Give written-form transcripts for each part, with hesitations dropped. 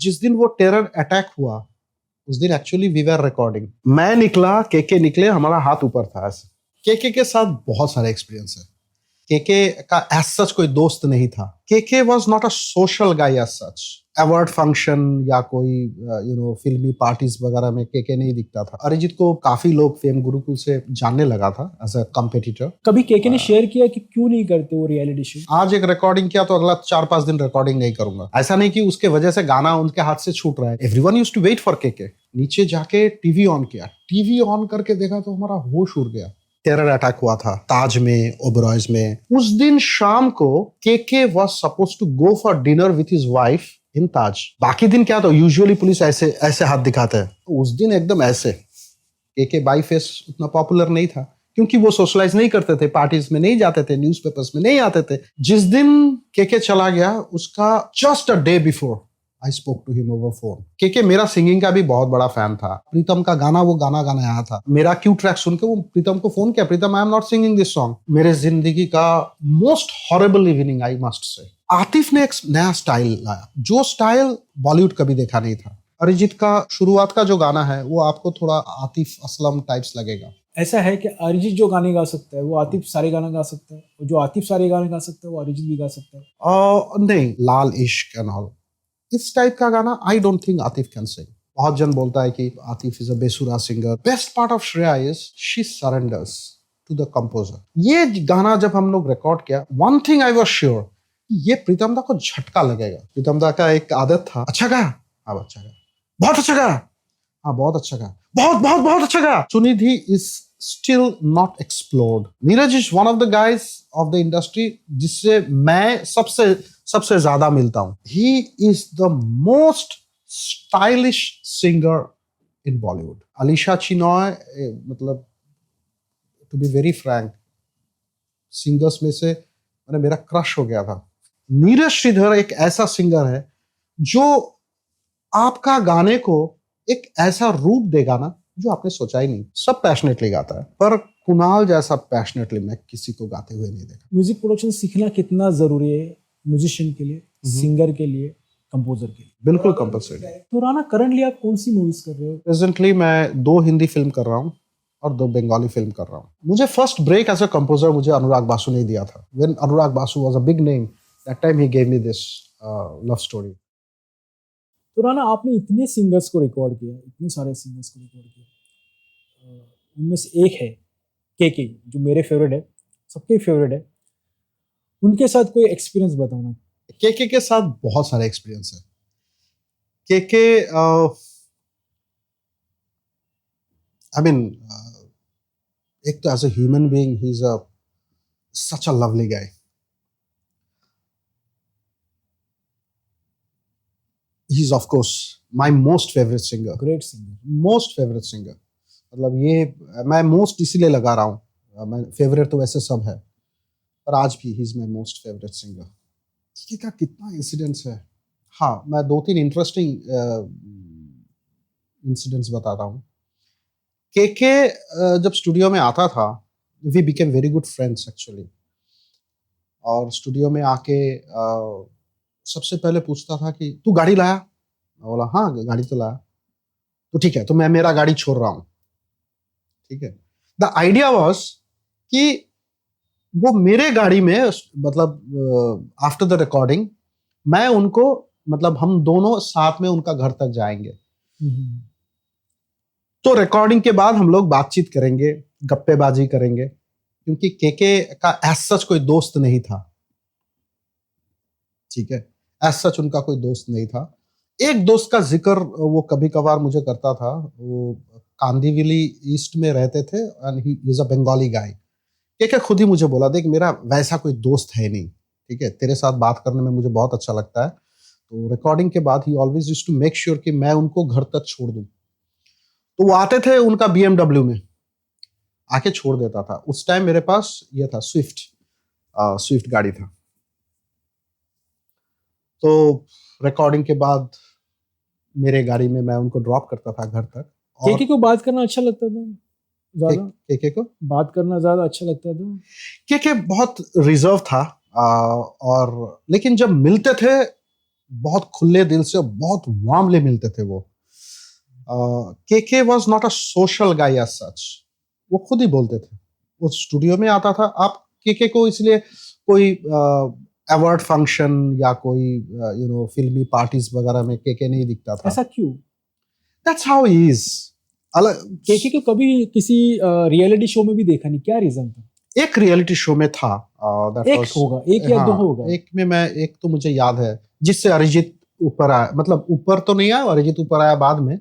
जिस दिन वो टेरर अटैक हुआ उस दिन एक्चुअली वी वर रिकॉर्डिंग, मैं निकला, केके निकले, हमारा हाथ ऊपर था ऐसे। केके के साथ बहुत सारे एक्सपीरियंस है। केके का एज सच कोई दोस्त नहीं था। KK was not a social guy as such. Award function या कोई फिल्मी पार्टीज वगैरह में केके नहीं दिखता था। अरिजीत को काफी लोग फेम गुरुकुल से जानने लगा था एज अ कॉम्पिटिटर। कभी केके ने शेयर किया कि क्यों नहीं करते वो रियलिटी शो? आज एक रिकॉर्डिंग किया तो अगला 4-5 दिन रिकॉर्डिंग नहीं करूंगा। ऐसा नहीं कि उसके वजह से गाना उनके हाथ से छूट रहा है। Everyone used to wait for KK. नीचे जाके टीवी ऑन किया, टीवी ऑन करके देखा तो हमारा होश उड़ गया। टेरर अटैक हुआ था ताज में, ओबरॉयज में। उस दिन शाम को KK was supposed to go for dinner with his wife in Taj. बाकी दिन क्या तो यूजुअली पुलिस ऐसे ऐसे हाथ दिखाते हैं, उस दिन एकदम ऐसे। केके बाई फेस उतना पॉपुलर नहीं था क्योंकि वो सोशलाइज नहीं करते थे, पार्टीज में नहीं जाते थे, न्यूज़पेपर्स में नहीं आते थे। जिस दिन केके चला गया उसका just a day before I spoke to him over phone. KK मेरा सिंगिंग का भी बहुत बड़ा फैन था। प्रीतम का गाना वो गाना आया था, मेरा क्यू ट्रैक सुन के वो प्रीतम को फोन किया, Pritam I am not singing this song. मेरे जिंदगी का most horrible evening I must say. Atif ने एक नया स्टाइल लाया, जो स्टाइल बॉलीवुड कभी देखा नहीं था। अरिजीत का शुरुआत का जो गाना है वो आपको थोड़ा आतिफ असलम टाइप्स लगेगा। ऐसा है कि अरिजीत जो गाने गा सकता है वो आतिफ सारे गाने गा सकता है, और जो आतिफ सारे गाने गा सकता है वो अरिजीत भी गा सकता है। नहीं, लाल इश्क एंड ऑल इस टाइप का गाना I don't think Atif can sing. बहुत जन बोलता है कि आतिफ इज अ बेसुरा singer. Best part of Shreya is she surrenders to the composer. ये गाना जब हम लोग रिकॉर्ड किया, one thing I was sure, ये प्रीतम दा को झटका लगेगा। प्रीतम दा का एक आदत था, अच्छा गा, हाँ अच्छा गा, बहुत अच्छा गा, हाँ बहुत अच्छा गा, बहुत बहुत बहुत अच्छा गा। Sunidhi is still not explored. Neeraj is one of the guys of the industry जिससे मैं सबसे ज्यादा मिलता हूं। He is the most stylish singer in Bollywood. Alisha Chinoy, मतलब to be very frank, singers में से मेरा क्रश हो गया था। नीरज श्रीधर एक ऐसा सिंगर है जो आपका गाने को एक ऐसा रूप देगा ना जो आपने सोचा ही नहीं। सब पैशनेटली गाता है, पर कुणाल जैसा पैशनेटली मैं किसी को गाते हुए नहीं देखा। म्यूजिक प्रोडक्शन सीखना कितना जरूरी है म्यूजिशियन के लिए, सिंगर के लिए, कंपोजर के लिए? बिल्कुल कंपलसरी। तो राणा, करंटली आप कौन सी मूवीज कर रहे हो? प्रेजेंटली मैं 2 हिंदी फिल्म कर रहा हूँ और 2 बंगाली फिल्म कर रहा हूँ। मुझे first break as a composer मुझे अनुराग बासु ने दिया था। When Anurag Basu was a big name, that time he gave me this love story. तो राणा, आपने इतने सिंगर्स को रिकॉर्ड किया, इतने सारे सिंगर्स को रिकॉर्ड किया, उनमें से एक है केके, जो मेरे फेवरेट है, सबके फेवरेट है। उनके साथ कोई एक्सपीरियंस बताना। केके के साथ बहुत सारे एक्सपीरियंस है। केके आई मीन, एक तो as a human being he is a such a lovely guy. He is of course my most favourite singer. Great singer, most favourite singer. मतलब ये मैं मोस्ट इसीलिए लगा रहा हूँ, मैं फेवरेट तो वैसे सब है, पर आज भी he is my most favourite singer. KK का कितना इंसिडेंट्स है। हाँ, मैं 2-3 इंटरेस्टिंग इंसिडेंट्स बताता हूँ। केके जब स्टूडियो में आता था, we became very good friends actually. और स्टूडियो में आके सबसे पहले पूछता था कि तू गाड़ी लाया? मैं बोला हाँ गाड़ी तो लाया। तो ठीक है, तो मैं मेरा गाड़ी छोड़ रहा हूँ, ठीक है। द आइडिया वॉज कि वो मेरे गाड़ी में, मतलब आफ्टर द रिकॉर्डिंग मैं उनको, मतलब हम दोनों साथ में उनका घर तक जाएंगे। तो रिकॉर्डिंग के बाद हम लोग बातचीत करेंगे, गप्पेबाजी करेंगे, क्योंकि केके का एज सच कोई दोस्त नहीं था, ठीक है। एज सच उनका कोई दोस्त नहीं था। एक दोस्त का जिक्र वो कभी कभार मुझे करता था। वो कांदीवली ईस्ट में रहते थे and he is a Bengali guy. KK खुद ही मुझे बोला, देख मेरा वैसा कोई दोस्त है नहीं, ठीक है, तेरे साथ बात करने में मुझे बहुत अच्छा लगता है। तो रिकॉर्डिंग के बाद he always used to make sure कि मैं उनको घर तक छोड़ दूं। तो वो आते थे उनका BMW में, आके छोड़ देता था। उस टाइम मेरे पास ये था स्विफ्ट गाड़ी था। तो रिकॉर्डिंग के बाद मेरे गाड़ी में मैं उनको ड्रॉप करता था घर तक। और केके को बात करना अच्छा लगता था ज्यादा? केके को बात करना ज्यादा अच्छा लगता था? केके बहुत रिजर्व था, और लेकिन जब मिलते थे बहुत खुले दिल से, बहुत वार्मली मिलते थे वो। KK was not a social guy as such, वो खुद ही बोलते थे। वो स्टूडियो में आता था, आप केके को इसलिए कोई अवार्ड फंक्शन या कोई फिल्मी पार्टीज वगैरह में केके नहीं दिखता था। ऐसा क्यों? That's how he is. अलग केके को कभी किसी रियलिटी शो में भी देखा नहीं, क्या रीजन था? एक रियलिटी शो में था, एक होगा, एक या दो होगा। एक में मैं, एक तो मुझे याद है जिससे अरिजीत ऊपर आया, मतलब ऊपर तो नहीं आया, अरिजीत ऊपर आया बाद में,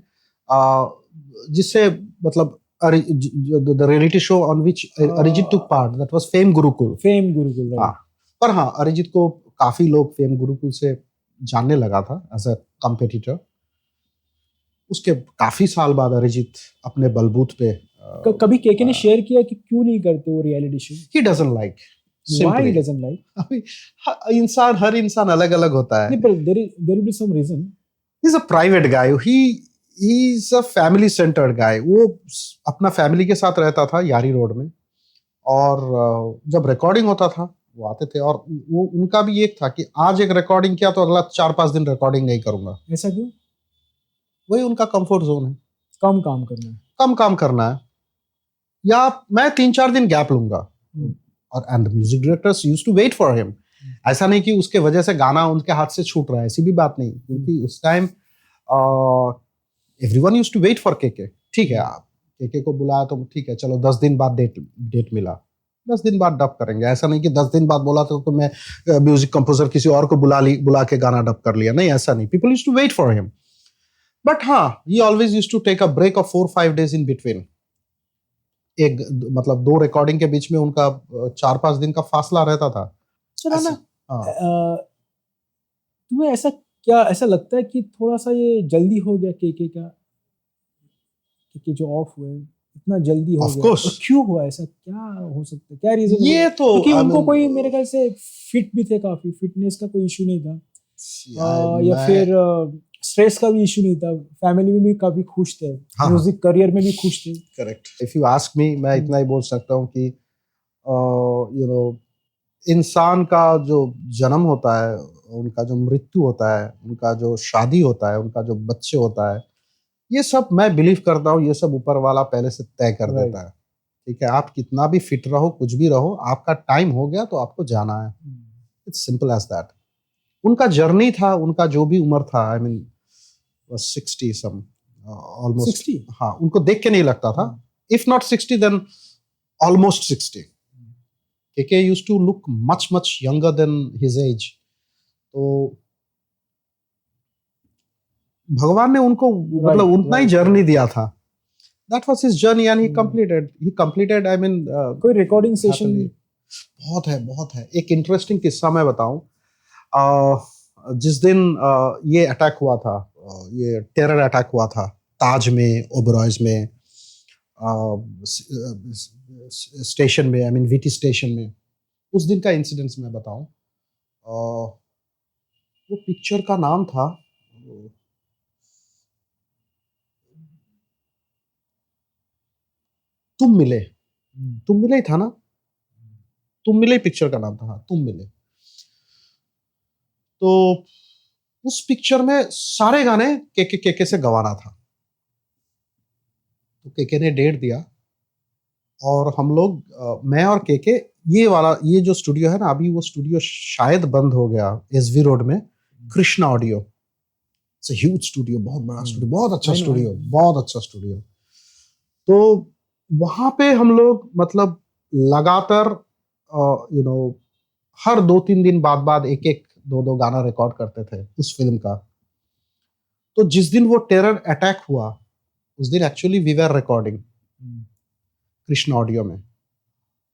जिससे मतलब the reality show on which Arijit took part, that was fame Gurukul. Fame Gurukul, हाँ, पर हाँ, अरिजीत को काफी लोग फेम गुरुकुल से जानने लगा था एज अ कॉम्पिटिटर। उसके काफी साल बाद अरिजीत अपने बलबूत पे कभी केके ने शेयर किया कि क्यों नहीं करते वो reality show? He doesn't like. Why he doesn't like? अभी हर इंसान अलग अलग होता है। नहीं, पर there will be some reason. He is a private guy, he is a family centred guy. वो अपना फैमिली के साथ रहता था यारी रोड में, और जब रिकॉर्डिंग होता था वो आते थे, और वो उनका भी एक था कि आज एक रिकॉर्डिंग किया तो अगला 4-5 दिन रिकॉर्डिंग नहीं करूंगा। ऐसा क्यों? वही उनका कंफर्ट जोन है। कम काम करना है। कम काम करना है, या मैं 3-4 दिन गैप लूंगा। और and music directors used to wait for him. ऐसा नहीं कि उसके वजह से गाना उनके हाथ से छूट रहा है, ऐसी भी बात नहीं, क्योंकि उस time everyone used to wait for KK. ठीक है, आप केके को बुलाया तो ठीक है, चलो 10 दिन बाद डेट मिला, 10 दिन बाद डब करेंगे। ऐसा नहीं कि 10 दिन बाद बोला तो मैं म्यूजिक कंपोजर किसी और को बुला के गाना डब कर लिया, नहीं, ऐसा नहीं। People used to wait for him, but हाँ, he always used to take a break of 4-5 days in between. एक मतलब 2 रिकॉर्डिंग के बीच में उनका 4-5 दिन का फासला रहता था। चलो ना, हाँ। तुम्हें ऐसा लगता है कि थोड़ा सा ये जल्दी हो गया केके का, केके जो ऑफ हुए इतना जल्दी हो Of गया? course. और क्यों हुआ ऐसा? क्या हो सकता है, क्या रीजन? ये तो क्योंकि I उनको mean, कोई, मेरे ख्याल से फिट भी थे, काफी फिटनेस का कोई इशू नहीं था, या मैं- फिर स्ट्रेस का भी इशू नहीं था, फैमिली में भी काफी खुश थे, हाँ। म्यूजिक करियर में भी खुश थे। करेक्ट। इफ यू आस्क मी, मैं इतना ही बोल सकता हूँ कि इंसान का जो जन्म होता है, उनका जो मृत्यु होता है, उनका जो शादी होता है, उनका जो बच्चे होता है, ये सब मैं बिलीव करता हूँ, ये सब ऊपर वाला पहले से तय कर Right. देता है। ठीक है, आप कितना भी फिट रहो, कुछ भी रहो, आपका टाइम हो गया तो आपको जाना है। It's simple as that. उनका जर्नी था, उनका जो भी उम्र था, आई मीन 60 सम, ऑलमोस्ट 60? हाँ, उनको देख के नहीं लगता था। If not 60 then almost 60। KK used to look much much younger than his age. तो भगवान ने उनको मतलब उतना ही जर्नी दिया था। That was his journey and he completed I mean. कोई रिकॉर्डिंग सेशन? बहुत है। एक इंटरेस्टिंग किस्सा मैं बताऊं। जिस दिन ये अटैक हुआ था, ये टेरर अटैक हुआ था ताज में, ओबरॉयज में, स्टेशन में, आई मीन वीटी स्टेशन में, उस दिन का इंसिडेंट्स मैं बताऊं। वो पिक्चर का नाम था, तुम मिले। तुम मिले ही था ना? तुम मिले पिक्चर का नाम था, हाँ, तुम मिले। तो उस पिक्चर में सारे गाने केके से गवाना था। तो केके ने डेट दिया, और हम लोग, मैं और केके, ये जो स्टूडियो है ना, अभी वो स्टूडियो शायद बंद हो गया, एसवी रोड में, Krishna audio. It's a huge studio, बहुत बड़ा स्टूडियो, बहुत अच्छा स्टूडियो, बहुत अच्छा स्टूडियो। तो वहां पे हम लोग मतलब लगातार हर 2-3 दिन बाद एक एक 2-2 गाना रिकॉर्ड करते थे उस फिल्म का। तो जिस दिन वो टेरर अटैक हुआ, उस दिन actually we were recording Krishna audio में।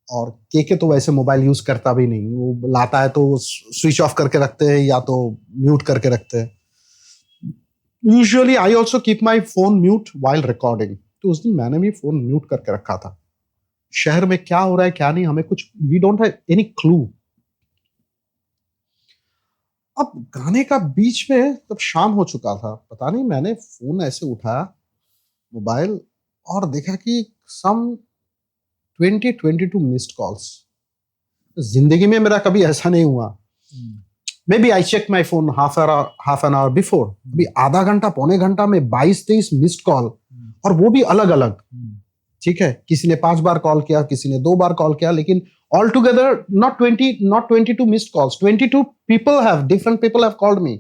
और केके तो वैसे मोबाइल यूज करता भी नहीं, वो लाता है तो स्विच ऑफ करके रखते हैं या तो म्यूट करके रखते हैं। Usually I also keep my phone mute while recording. तो उस दिन मैंने भी फोन म्यूट करके रखा था। शहर में क्या हो रहा है क्या नहीं, हमें कुछ, we don't have any clue. अब गाने का बीच में तब शाम हो चुका था, पता नहीं, मैंने फोन ऐसे उठाया, मोबाइल, और देखा कि सम 20-22 मिस्ड कॉल्स। जिंदगी में मेरा कभी ऐसा नहीं हुआ। Maybe I check my phone half an hour before, अभी आधा घंटा पौने घंटा में 22-23 मिस्ड कॉल, और वो भी अलग अलग। ठीक है, किसी ने 5 बार कॉल किया, किसी ने 2 बार कॉल किया, लेकिन all together not 22 missed calls, 22 people have, different people have called me.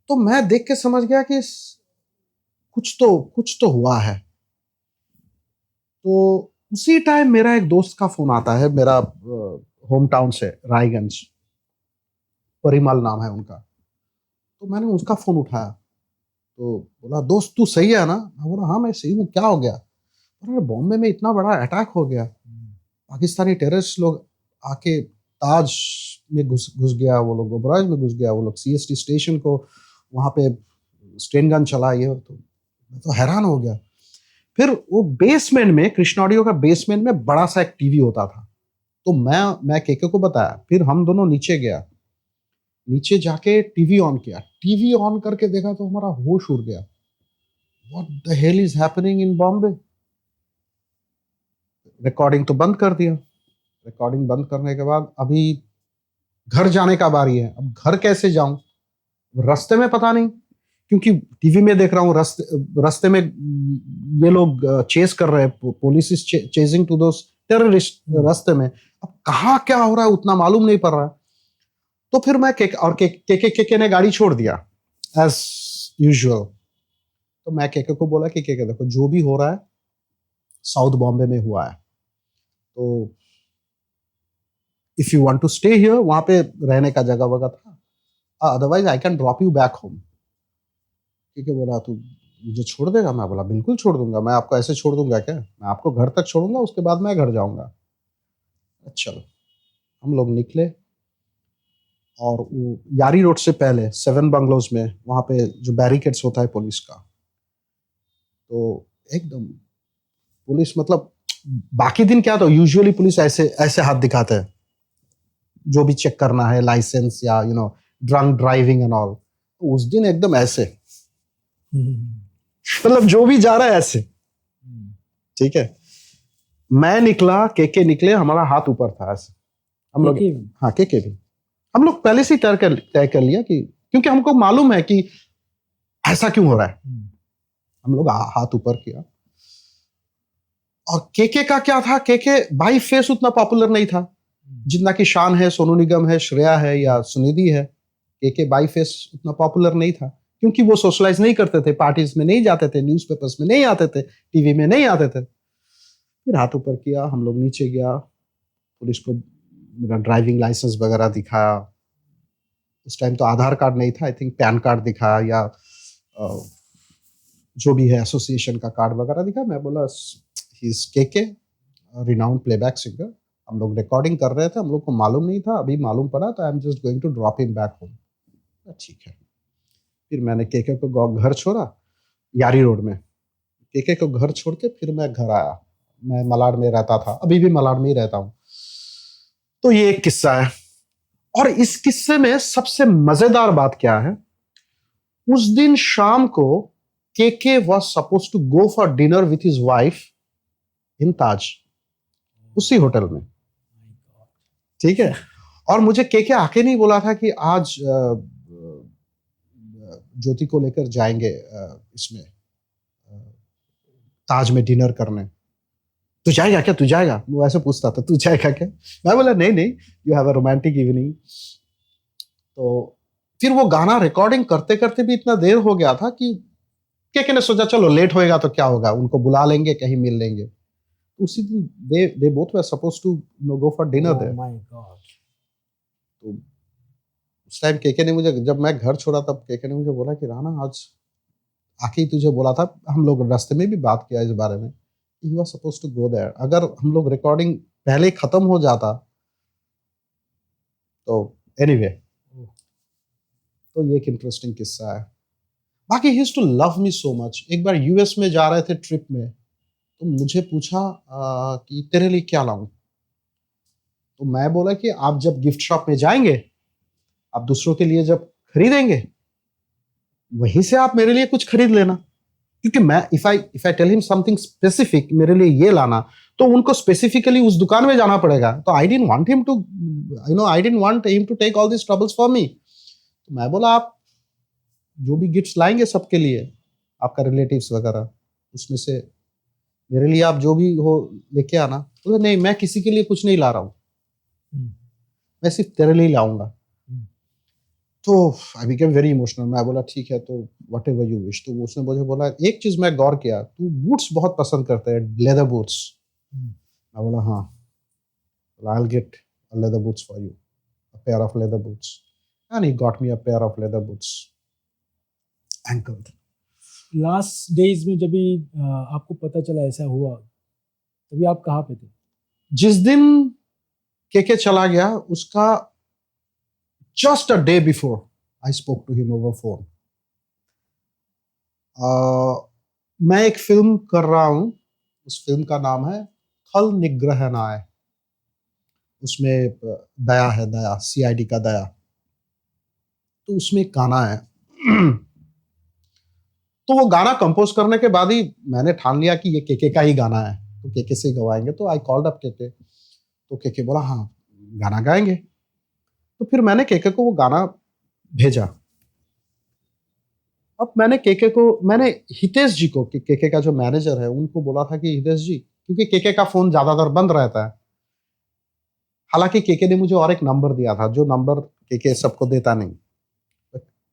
तो मैं देख के समझ गया कि कुछ तो हुआ है। तो उसी टाइम मेरा एक दोस्त का फोन आता है, मेरा होम टाउन से, रायगंज, परिमल नाम है उनका। तो मैंने उसका फोन उठाया, तो बोला दोस्त तू सही है ना? मैं बोला हाँ मैं सही हूँ, क्या हो गया? अरे बॉम्बे में इतना बड़ा अटैक हो गया, पाकिस्तानी टेररिस्ट लोग आके ताज में घुस घुस गया, वो लोग ओबराज में घुस गया, वो लोग सीएसटी स्टेशन को वहां पे स्ट्रेन गन चला, ये तो मैं तो हैरान हो गया। फिर वो बेसमेंट में, कृष्ण ऑडियो का बेसमेंट में बड़ा सा एक टीवी होता था, तो मैं केके को बताया, फिर हम दोनों नीचे गया, नीचे जाके टीवी ऑन किया, टीवी ऑन करके देखा तो हमारा होश उड़ गया। What the hell is happening in Bombay? Recording तो बंद कर दिया। रिकॉर्डिंग बंद करने के बाद अभी घर जाने का बारी है। अब घर कैसे जाऊं? रास्ते में पता नहीं, क्योंकि टीवी में देख रहा हूँ रास्ते में ये लोग चेस कर रहे हैं, police is chasing to those terrorist रास्ते में। अब कहाँ क्या हो रहा है उतना मालूम नहीं पड़ रहा है। तो फिर मैं केके ने गाड़ी छोड़ दिया एज यूजुअल। तो मैं केके को बोला कि केके देखो जो भी हो रहा है साउथ बॉम्बे में हुआ है, तो if you want to stay here, वहां पे रहने का जगह वगह था, otherwise I can drop you back home. ठीक है, बोला तू मुझे छोड़ देगा? मैं बोला बिल्कुल छोड़ दूंगा, मैं आपको ऐसे छोड़ दूंगा क्या? मैं आपको घर तक छोड़ूंगा, उसके बाद मैं घर जाऊंगा। चलो हम लोग निकले, और वो यारी रोड से पहले 7 बंगलोज में, वहां पे जो बैरिकेड्स होता है पुलिस का, तो एकदम पुलिस, मतलब बाकी दिन क्या, तो यूजुअली पुलिस ऐसे ऐसे हाथ दिखाते हैं, जो भी चेक करना है, लाइसेंस या ड्रंक ड्राइविंग एंड ऑल। उस दिन एकदम ऐसे, मतलब जो भी जा रहा है ऐसे। ठीक है, मैं निकला, केके निकले, हमारा हाथ ऊपर था ऐसे। हम लोग, हाँ केके भी, हम लोग पहले से ही तय कर लिया कि, क्योंकि हमको मालूम है कि ऐसा क्यों हो रहा है। हम लोग हाथ ऊपर किया। और केके का क्या था, केके बाई फेस उतना पॉपुलर नहीं था जितना कि शान है, सोनू निगम है, श्रेया है या सुनिधि है। केके बाई फेस उतना पॉपुलर नहीं था, क्योंकि वो सोशलाइज नहीं करते थे, पार्टीज में नहीं जाते थे, न्यूज़पेपर्स में नहीं आते थे, टीवी में नहीं आते थे। फिर हाथ ऊपर किया, हम लोग नीचे गया, पुलिस को मेरा ड्राइविंग लाइसेंस वगैरह दिखाया। उस टाइम तो आधार कार्ड नहीं था, आई थिंक पैन कार्ड दिखाया, या जो भी है एसोसिएशन का कार्ड वगैरह दिखा। मैं बोला he is KK, renowned playback singer, हम लोग रिकॉर्डिंग कर रहे थे, हम लोग को मालूम नहीं था, अभी मालूम पड़ा, तो I am just going to drop him back home. ठीक है। फिर मैंने केके को घर छोड़ा यारी रोड में, केके को घर छोड़ के फिर मैं घर आया। मैं मलाड में रहता था, अभी भी मलाड में ही रहता हूँ। तो ये एक किस्सा है। और इस किस्से में सबसे मजेदार बात क्या है, उस दिन शाम को KK was suppose to go for dinner with his wife in Taj, उसी होटल में। ठीक है, और मुझे केके आके नहीं बोला था कि आज ज्योति को लेकर जाएंगे इसमें ताज में डिनर करने। तू जाएगा क्या? तू जाएगा? वो ऐसे पूछता था, तू जाएगा क्या? मैं बोला नहीं नहीं, you have a romantic evening. तो फिर वो गाना रिकॉर्डिंग करते करते भी इतना देर हो गया था कि केके ने सोचा चलो लेट होएगा तो क्या होगा, उनको बुला लेंगे, कहीं मिल लेंगे। उसी दिन they both were suppose to go for dinner there. तो उस टाइम केके ने मुझे, जब मैं घर छोड़ा तब केके ने मुझे बोला कि राणा आज आके ही तुझे बोला था, हम लोग रास्ते में भी बात किया इस बारे में, you are suppose to go there. अगर हम लोग रिकॉर्डिंग पहले ही खत्म हो जाता तो एनीवे। तो ये एक इंटरेस्टिंग किस्सा है। बाकी he to love me so much. एक बार यूएस में जा रहे थे ट्रिप में, तो मुझे पूछा कि तेरे लिए क्या लाऊं। तो मैं बोला कि आप जब गिफ्ट शॉप में जाएंगे, आप दूसरों के लिए जब खरीदेंगे, वहीं से आप मेरे लिए कुछ खरीद लेना। क्योंकि मैं if I tell him something specific, मेरे लिए ये लाना, तो उनको स्पेसिफिकली उस दुकान में जाना पड़ेगा। तो I didn't want him to, I didn't want him to take all this troubles for me. तो मैं बोला आप जो भी गिफ्ट्स लाएंगे सबके लिए, आपका रिलेटिव्स वगैरह, उसमें से मेरे लिए आप जो भी हो लेके आना। बोले नहीं, मैं किसी के लिए कुछ नहीं ला रहा हूँ, हम्म, मैं सिर्फ तेरे लिए लाऊंगा। हम्म, तो आई बिकेम वेरी इमोशनल। मैं बोला ठीक है, तो वट एवर यू विश। तो उसने मुझे बोला एक चीज मैं गौर किया, तू बूट्स बहुत पसंद करता है, लेदर बूट्स। हम्म। मैं बोला हाँ, I will get leather boots for you, a pair of leather boots. And he got me a pair of leather boots, ankled. Last days में जब भी आपको पता चला ऐसा हुआ, तभी आप कहाँ पे थे? जिस दिन केके चला गया, उसका just a day before I spoke to him over phone. मैं एक फिल्म कर रहा हूँ, उस फिल्म का नाम है खल निग्रहनाय। उसमें दया है, दया, सीआईडी का दया। तो उसमें एक गाना है। तो वो गाना कंपोज करने के बाद ही मैंने ठान लिया कि ये केके का ही गाना है, तो केके से ही गवाएंगे। तो आई कॉल्ड अप केके, तो केके बोला हाँ गाना गाएंगे। तो फिर मैंने केके को वो गाना भेजा। अब मैंने हितेश जी को, कि केके का जो मैनेजर है, उनको बोला था कि हितेश जी, क्योंकि केके का फोन ज्यादातर बंद रहता है, हालांकि केके ने मुझे और एक नंबर दिया था, जो नंबर केके सबको देता नहीं,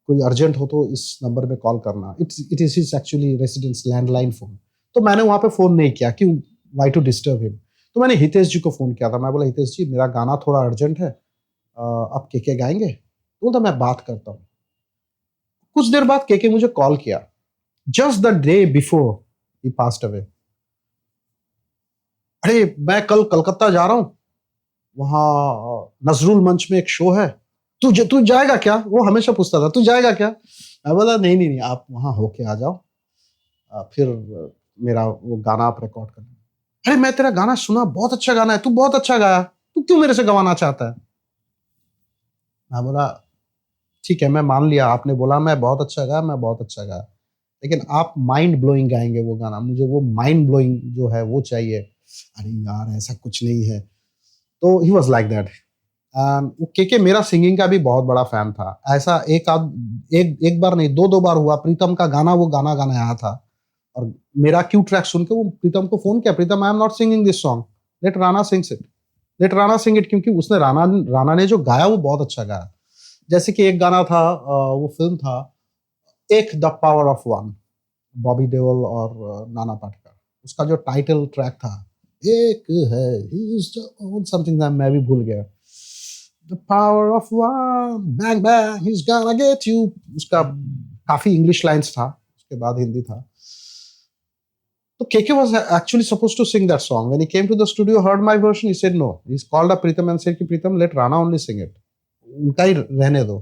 कोई अर्जेंट हो तो इस नंबर पे कॉल करना, it is his actually residence landline phone. तो मैंने वहां पे फोन नहीं किया, क्यों, वाई टू डिस्टर्ब हिम। तो मैंने हितेश जी को फोन किया था। मैं बोला हितेश जी मेरा गाना थोड़ा अर्जेंट है, अब केके गाएंगे? तो बोलता मैं बात करता हूँ। कुछ देर बाद केके मुझे कॉल किया, just the day before he passed away. अरे मैं कल कलकत्ता जा रहा हूँ, वहां नजरुल मंच में एक शो है, तू जाएगा क्या? वो हमेशा पूछता था तू जाएगा क्या। मैं बोला नहीं नहीं नहीं, आप वहां होके आ जाओ, फिर मेरा वो गाना आप रिकॉर्ड करना। अरे मैं तेरा गाना सुना, बहुत अच्छा गाना है, तू बहुत अच्छा गाया, तू क्यों मेरे से गवाना चाहता है? मैं बोला ठीक है, मैं मान लिया, आपने बोला मैं बहुत अच्छा गाया, मैं बहुत अच्छा गाया, लेकिन आप माइंड ब्लोइंग गाएंगे वो गाना, मुझे वो माइंड ब्लोइंग जो है वो चाहिए। अरे यार ऐसा कुछ नहीं है। तो ही वॉज लाइक दैट। वो केके मेरा सिंगिंग का भी बहुत बड़ा फैन था। ऐसा एक बार नहीं, दो दो बार हुआ, प्रीतम का गाना वो गाना गाने आया था, और मेरा क्यू ट्रैक सुन के वो प्रीतम को फोन किया, Pritam I am not singing this song, let Rana sings it, let Rana sing it, क्योंकि उसने राणा ने जो गाया वो बहुत अच्छा गाया। जैसे कि एक गाना था, वो फिल्म था एक, the power of one, Bobby Deol और नाना पाटेकर। उसका जो टाइटल ट्रैक था, एक है समथिंग, मैं भी भूल गया, the power of one, bang bang he is gonna get you. उसका काफी इंग्लिश लाइंस था, उसके बाद हिंदी था। तो KK was actually supposed to sing that song. When he came to the studio, heard my version, he said no. He's called up Pritam and said कि Pritam, let Rana only sing it. उनका ही रहने दो।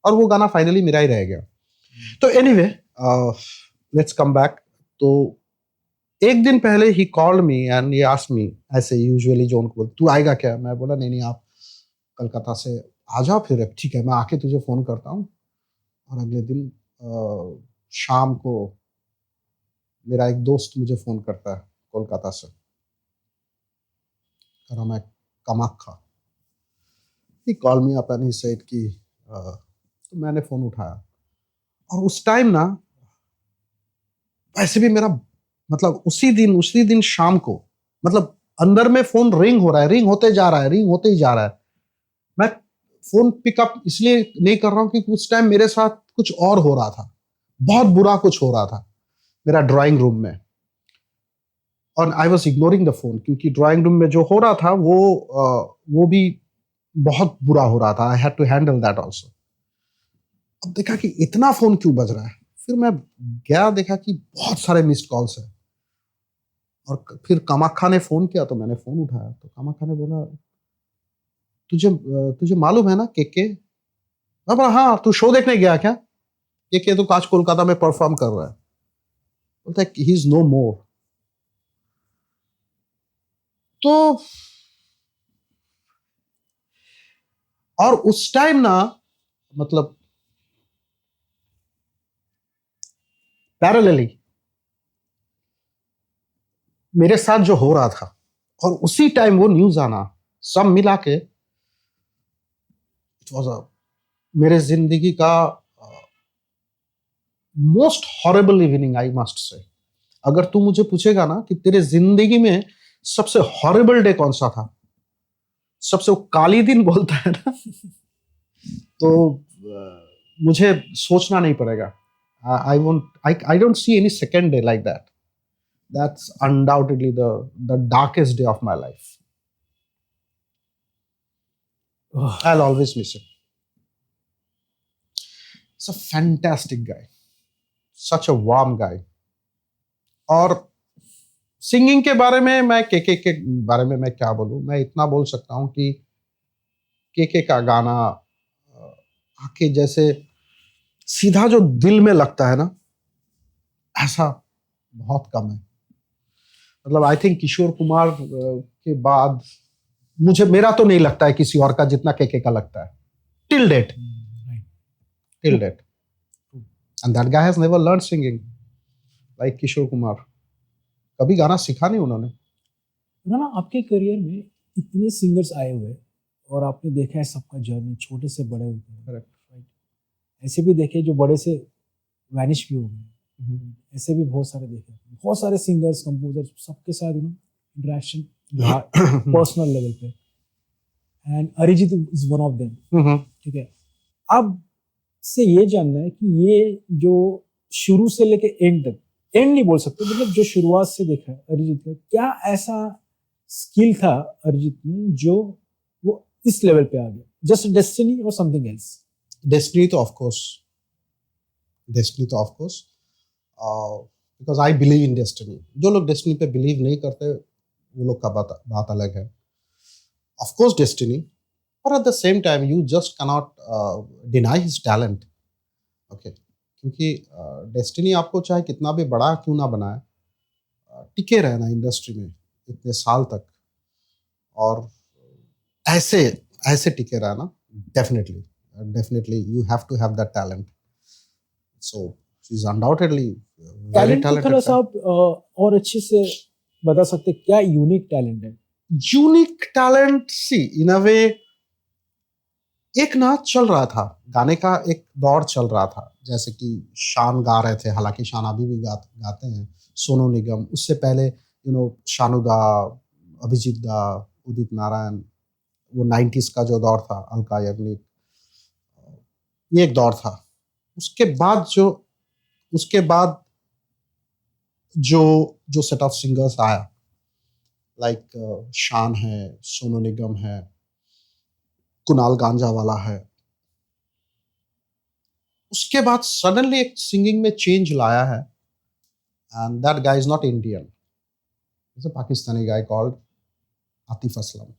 और वो गाना finally मेरा ही रह गया। तो एनीवे, लेट्स कम बैक। तो एक दिन पहले he called me and he asked me, ऐसे यूजुअली जो उनको बोलते, तू आएगा क्या? मैं बोला नहीं नहीं, आप कलकत्ता से आ जाओ, फिर ठीक है मैं आके तुझे फोन करता हूँ। और अगले दिन शाम को मेरा एक दोस्त मुझे फोन करता है कोलकाता से, का नाम है Kamakhya. He call me up and he said कि तो मैंने फोन उठाया, और उस टाइम ना, वैसे भी मेरा मतलब उसी दिन शाम को, मतलब अंदर में फोन रिंग हो रहा है, रिंग होते जा रहा है, रिंग होते ही जा रहा है। मैं फोन पिकअप इसलिए नहीं कर रहा हूँ क्योंकि उस टाइम मेरे साथ कुछ और हो रहा था, बहुत बुरा कुछ हो रहा था मेरा ड्राइंग रूम में, और I was ignoring the phone, क्योंकि ड्राइंग रूम में जो हो रहा था वो भी बहुत बुरा हो रहा था। I had to handle that also. अब देखा कि इतना फोन क्यों बज रहा है, फिर मैं गया, देखा कि बहुत सारे मिस्ड कॉल्स है। और फिर कामाख्या ने फोन किया, तो मैंने फोन उठाया, तो कामाख्या ने बोला तुझे तुझे मालूम है ना केके? मैं बोला हाँ, तू शो देखने गया क्या? केके तो आज कोलकाता में परफॉर्म कर रहा है। बोलता है ही इज नो मोर। तो और उस टाइम ना, मतलब पैरेलली मेरे साथ जो हो रहा था और उसी टाइम वो न्यूज आना, सब मिला के इट वाज अ मेरे जिंदगी का most horrible evening, I must से। अगर तू मुझे पूछेगा ना कि तेरे जिंदगी में सबसे हॉरेबल डे कौन सा था, सबसे वो काली दिन बोलता है ना, तो मुझे सोचना नहीं पड़ेगा। I don't see any second day like that. That's undoubtedly the darkest day of my life. I'll always miss him. He's a fantastic guy, such a warm guy. और सिंगिंग के बारे में मैं के बारे में मैं क्या बोलूं, मैं इतना बोल सकता हूं कि के का गाना आके जैसे सीधा जो दिल में लगता है ना, ऐसा बहुत कम है। मतलब आई थिंक किशोर कुमार के बाद मुझे, मेरा तो नहीं लगता है किसी और का जितना के का लगता है till date, till date. And that guy has never learn singing like Kishore Kumar. कभी गाना सीखा नहीं उन्होंने। ना आपके करियर में इतने सिंगर्स आए हुए और आपने देखा है सबका जर्नी, छोटे से बड़े होते हैं, Correct. राइट? ऐसे भी देखे जो बड़े से वैनिश भी हो गए, ऐसे भी बहुत सारे देखे, बहुत सारे सिंगर्स, कंपोजर्स, सबके साथ इंटरेक्शन पर्सनल लेवल पे। And Arijit is one of them, ठीक है? अब से ये जानना है कि ये जो शुरू से लेके एंड तक, एंड नहीं बोल सकते, मतलब जो शुरुआत से देखा है अरिजीत का, क्या ऐसा स्किल था अरिजीत में जो वो इस लेवल पे आ गया? जस्ट डेस्टिनी और समथिंग एल्स? डेस्टिनी तो ऑफ कोर्स, डेस्टिनी तो of course, because I believe in destiny. जो लोग डेस्टिनी पे बिलीव नहीं करते वो लोग का बात अलग है। ऑफ कोर्स डेस्टिनी, पर eight the same time you just cannot deny his talent. Okay, क्योंकि डेस्टिनी आपको चाहे कितना भी बड़ा क्यों ना बनाए, टिके रहना इंडस्ट्री में इतने साल तक, और ऐसे ऐसे टिके रहना, definitely definitely you have to have that talent. So she is undoubtedly very talent को थोड़ा टैलेंटेड। सा आप और अच्छे से बता सकते हैं, क्या यूनिक टैलेंट है? यूनिक टैलेंट, सी इन अ वे, एक ना चल रहा था, गाने का एक दौर चल रहा था, जैसे कि शान गा रहे थे, हालांकि शान अभी भी गाते हैं, सोनू निगम, उससे पहले शानू दा, अभिजीत दा, उदित नारायण, वो 90s का जो दौर था, अलका याग्निक, ये एक दौर था। उसके बाद जो सेट ऑफ सिंगर्स आया, लाइक शान है, सोनू निगम है, कुणाल गांजावाला है, उसके बाद सडनली एक सिंगिंग में चेंज लाया है, and that guy is not Indian, is a Pakistani guy called Atif Aslam.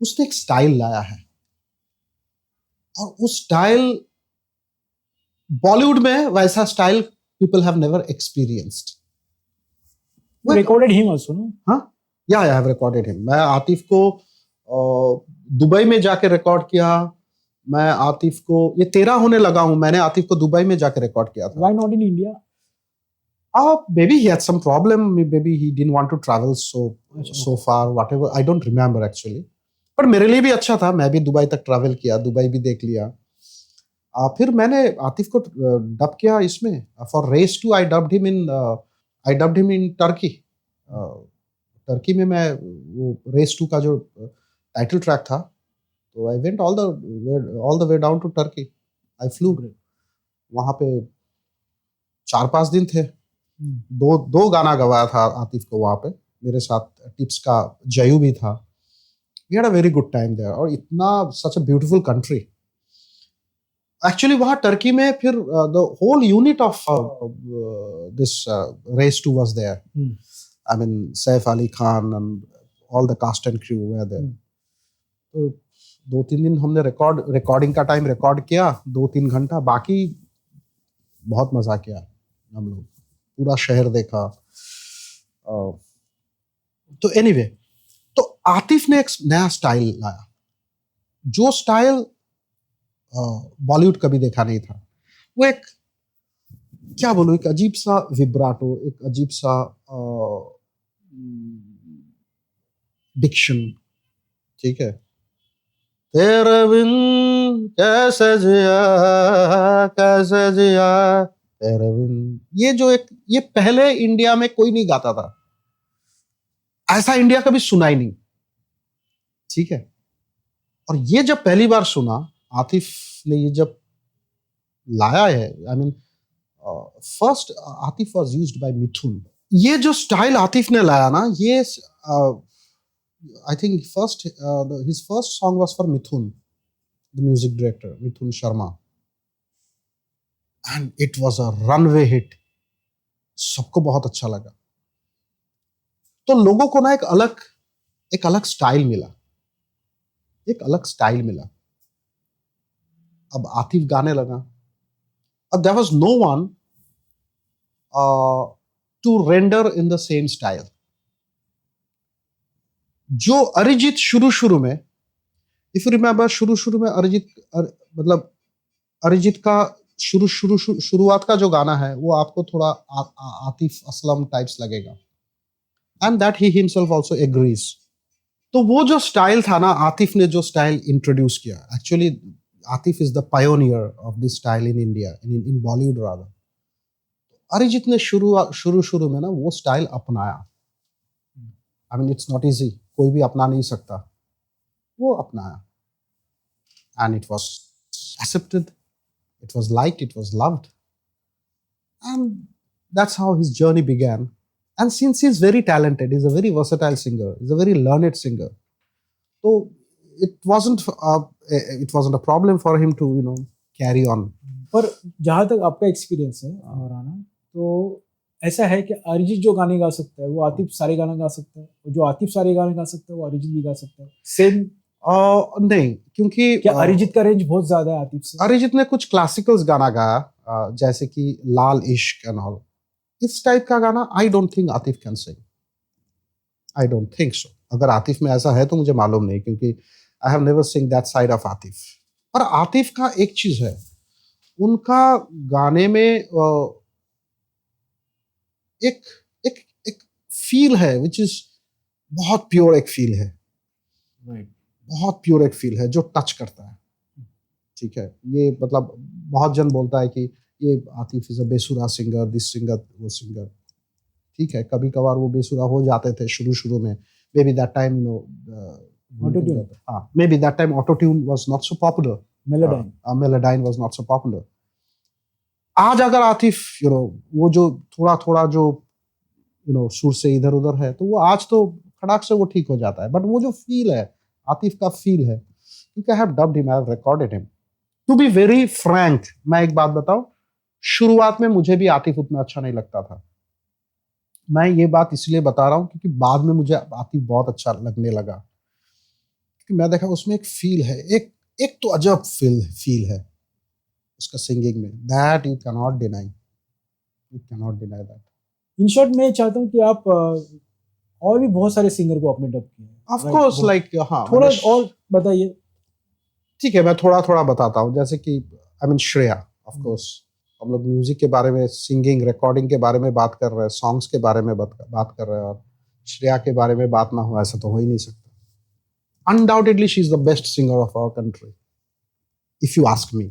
उसने एक स्टाइल लाया है, और उस स्टाइल, बॉलीवुड में वैसा style people have never experienced. Recorded him also, no? हाँ, yeah I have recorded him. मैं आतिफ को दुबई में जाके रिकॉर्ड किया। मैं आतिफ को, ये 13 होने लगा हूं, मैंने आतिफ को दुबई में जाके रिकॉर्ड किया था। Why not in India? Maybe he had some problem. Maybe he didn't want to travel so far. Whatever, I don't remember actually. पर मेरे लिए भी अच्छा था, मैं भी दुबई तक ट्रैवल किया, दुबई भी देख लिया। फिर मैंने आतिफ को डब किया इसमें, for Race 2 I dubbed him in Turkey. Turkey में मैं वो रेस 2 का जो टाइटल ट्रैक था, तो I went all the way down to Turkey. I flew, वहाँ पे 4-5 दिन थे। दो गाना गवाया था आतिफ को वहाँ पे, मेरे साथ टिप्स का जयू भी था। We had a very good time there, और इतना such a beautiful country. Actually वहाँ टर्की में फिर the whole unit of this Race 2 was there. I mean Saif Ali Khan and all the cast and crew were there. तो 2-3 दिन हमने रिकॉर्डिंग का time record किया, 2-3 घंटा, बाकी बहुत मजा किया हम लोग, पूरा शहर देखा। तो एनीवे, तो आतिफ ने एक नया स्टाइल लाया, जो स्टाइल बॉलीवुड कभी देखा नहीं था। वो एक, क्या बोलूं, एक अजीब सा विब्राटो, एक अजीब सा डिक्शन, ठीक है, तेरे बिन कैसे जिया, कैसे जिया तेरे बिन, ये जो एक, ये पहले इंडिया में कोई नहीं गाता था, ऐसा इंडिया कभी सुना ही नहीं, ठीक है। और ये जब पहली बार सुना, आतिफ ने ये जब लाया है, I mean first Atif was used by Mithun. ये जो स्टाइल आतिफ ने लाया ना, ये I think first his first song was for Mithun, the music director Mithun Sharma, and it was a runaway hit, सबको बहुत अच्छा लगा। तो लोगों को ना एक अलग स्टाइल मिला, एक अलग स्टाइल मिला। अब आतिफ गाने लगा, अब there was no one to render in the same style. जो अरिजीत शुरू में, इफ यू रिमेंबर, शुरू में मतलब अरिजीत का शुरुआत का जो गाना है वो आपको थोड़ा आतिफ असलम टाइप्स लगेगा, and that he himself also agrees. तो वो जो स्टाइल था ना, आतिफ ने जो स्टाइल इंट्रोड्यूस किया, actually Atif is the pioneer of this style in India, in Bollywood rather. Arijit ने शुरू में ना वो स्टाइल अपनाया। I mean it's not easy, कोई भी अपना नहीं सकता, वो अपनाया, and it was accepted, it was liked, it was loved, and that's how his journey began. And since he's very talented, he's a very versatile singer, he's a very learned singer, so it wasn't a problem for him to carry on. पर जहाँ तक आपका experience है राना, तो ऐसा है कि अरिजीत जो गाने गा सकता है वो आतिफ सारे गाने गा सकता है, और जो आतिफ सारे गाने गा सकता है वो अरिजीत भी गा सकता है सेम? नहीं, क्योंकि क्या अरिजीत का रेंज बहुत ज्यादा है आतिफ से? अरिजीत ने कुछ क्लासिकल्स गाना गाया, जैसे कि लाल इश्क एंड ऑल, इस टाइप का गाना I don't think Atif can Singh, I don't think so. अगर आतिफ में ऐसा है तो मुझे मालूम नहीं, क्योंकि I have never sing that side of Atif. पर आतिफ का एक चीज है, उनका गाने में एक एक एक फील है, विच इज बहुत प्योर एक फील है, बहुत प्योर एक फील है जो टच करता है, ठीक है। ये मतलब बहुत जन बोलता है कि ये आतिफ इज अ बेसुरा सिंगर, दिस सिंगर, वो सिंगर, ठीक है। कभी कभार वो बेसुरा हो जाते थे शुरू में, may be that time maybe that time auto tune was not so popular, melodyne was not so popular. आज अगर आतिफ वो जो थोड़ा जो सुर से इधर उधर है, तो वो आज तो खड़ाक से वो ठीक हो जाता है, बट वो जो फील है, आतिफ का फील है, क्योंकि I have dubbed him, I have recorded him. To be very frank, मैं एक बात बताऊं, शुरुआत में मुझे भी आतिफ उतना अच्छा नहीं लगता था। मैं ये बात इसलिए बता रहा हूं क्योंकि बाद में मुझे आतिफ बहुत अच्छा लगने लगा, क्योंकि मैं देखा उसमें एक फील है, एक तो अजब फील है उसका सिंगिंग में, that you cannot deny, that. In short मैं चाहता हूं कि आप और भी बहुत सारे सिंगर को आपने डब किया है, ऑफ कोर्स, लाइक हाँ, थोड़ा और बताइए। ठीक है, मैं थोड़ा बताता हूँ, जैसे कि I mean Shreya, of course. हम लोग म्यूजिक के बारे में, सिंगिंग, रिकॉर्डिंग के बारे में बात कर रहे हैं, सॉन्ग्स के बारे में बात कर रहे हैं, और श्रेया के बारे में बात ना हो ऐसा तो हो ही नहीं सकता। Undoubtedly she is the best singer of our country, if you ask me.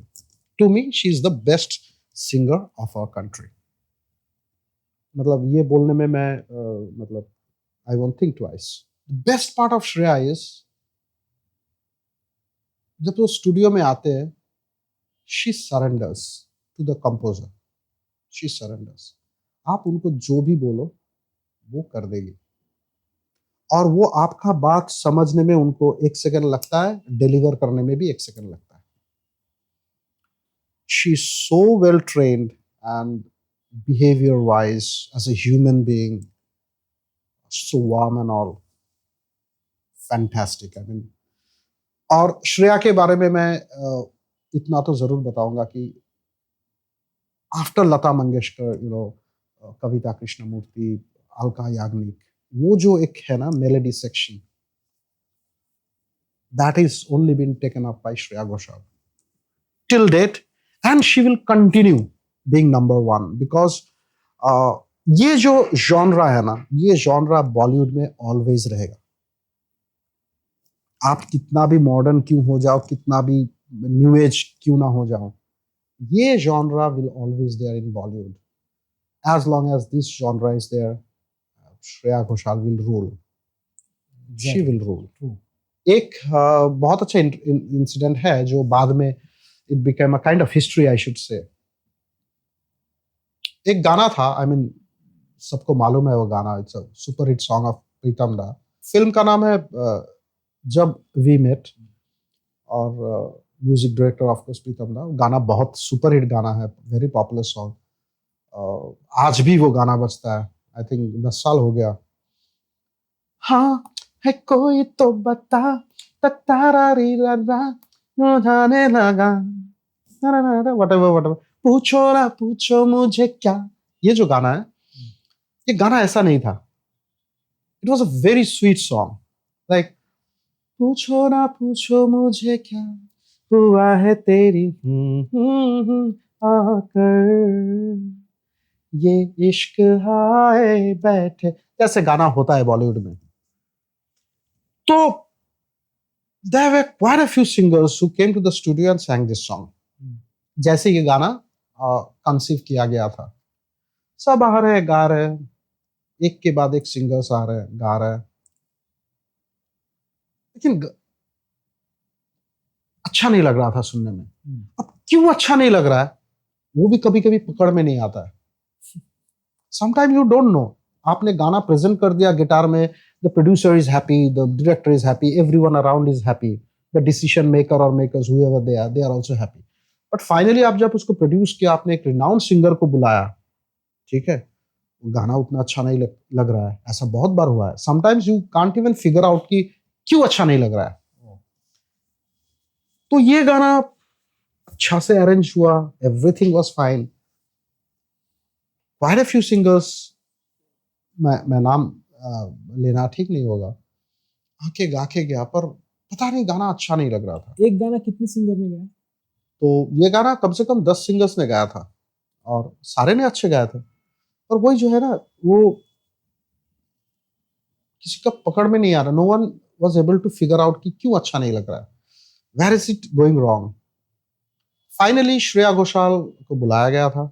To me she is the best singer of our country. मतलब ये बोलने में मैं मतलब I won't think twice. The best part of Shreya is, जब वो studio में आते हैं, she surrenders to the composer, she surrenders. आप उनको जो भी बोलो वो कर देगी, और वो आपका बात समझने में उनको 1 सेकंड लगता है, डिलीवर करने में भी 1 सेकंड लगता है। She is so well trained and behavior wise, as a human being, so warm and all, fantastic, I mean। और श्रेया के बारे में मैं इतना तो जरूर बताऊंगा कि आफ्टर लता मंगेशकर, कविता कृष्णमूर्ति, अलका याग्निक, वो जो एक है ना melody section, that is only been taken up by Shreya Ghoshal till date, and she will continue being number one, because ये जो जॉनरा है ना, ये जॉनरा बॉलीवुड में ऑलवेज रहेगा, आप कितना भी मॉडर्न क्यों हो जाओ, कितना भी न्यू एज क्यों ना हो जाओ, ये genre will always there in Bollywood. As long as this genre is there, Shreya Ghoshal will rule. She will rule. True. एक बहुत अच्छा इंसिडेंट है जो बाद में it became a kind of history I should say. एक गाना था, आई मीन सबको मालूम है वो गाना, it's a super hit song of Pritam da. Film का नाम है जब वी मेट, और music director of course Pritam da. गाना बहुत सुपर हिट गाना है, वेरी पॉपुलर सॉन्ग. आज भी वो गाना बजता है, आई थिंक 10 साल हो गया. हाँ है कोई तो बता, तारा री रा रा, जाने लगा, whatever whatever, पूछो ना पूछो मुझे क्या. ये जो गाना है, ये गाना ऐसा नहीं था. It was a very sweet song. Like पूछो ना पूछो मुझे क्या हुआ है तेरी आकर, ये इश्क आए बैठे, जैसे गाना होता है बॉलीवुड में. तो there were quite a few singers who came to the studio and sang this song. जैसे ये गाना कंसीव किया गया था, सब आ रहे गा रहे, एक के बाद एक सिंगर्स आ रहे गा रहे, लेकिन अच्छा नहीं लग रहा था सुनने में. अब क्यों अच्छा नहीं लग रहा है, वो भी कभी कभी पकड़ में नहीं आता है. Sometime you don't know. आपने गाना प्रेजेंट कर दिया गिटार में, the producer is happy, the director is happy, everyone around is happy, the decision maker और makers whoever they are also happy. But finally आप जब उसको प्रोड्यूस किया, आपने एक रिनाउंड सिंगर को बुलाया, ठीक है, गाना उतना अच्छा नहीं लग रहा है. ऐसा बहुत बार हुआ है. Sometimes you can't even figure out कि क्यों अच्छा नहीं लग रहा है. तो ये गाना अच्छा से अरेंज हुआ, everything was fine. Quite a few singers, मैं नाम लेना ठीक नहीं होगा, आके गा के गया, पर पता नहीं गाना अच्छा नहीं लग रहा था. एक गाना कितने सिंगर ने गाया? तो ये गाना कम से कम 10 सिंगर्स ने गाया था, और सारे ने अच्छे गाए थे. और वही जो है ना, वो किसी का पकड़ में नहीं आ रहा. No one was able to figure out कि क्यों अच्छा नहीं लग रहा है. Where is it going wrong. Finally Shreya Ghoshal को बुलाया गया था.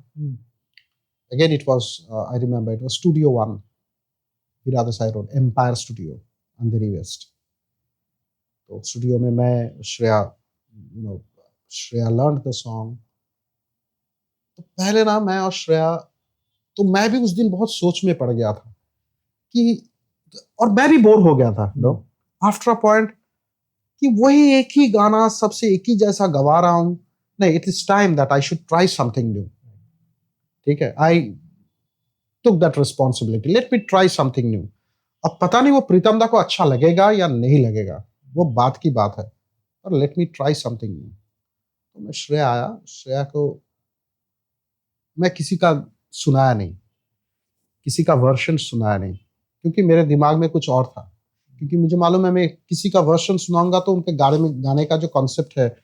Again it was, I remember, it was studio 1, Hiradasai Road, Empire Studio, Andheri west. तो स्टूडियो में मैं, Shreya, Shreya learn the song. तो पहले ना मैं और श्रेया, तो मैं भी उस दिन बहुत सोच में पड़ गया था कि, और मैं भी बोर हो गया था आफ्टर अ पॉइंट, कि वही एक ही गाना सबसे एक ही जैसा गवा रहा हूं. नहीं, it is time that I should try something new. ठीक है, आई took that responsibility. Let me try something new. अब पता नहीं वो प्रीतम दा को अच्छा लगेगा या नहीं लगेगा, वो बात की बात है, और let me try something new. तो मैं श्रेया आया, श्रेया को मैं किसी का सुनाया नहीं, किसी का वर्शन सुनाया नहीं, क्योंकि मेरे दिमाग में कुछ और था. क्योंकि मुझे मालूम है, मैं किसी का वर्शन सुनाऊंगा तो उनके गाने का जो कॉन्सेप्ट है,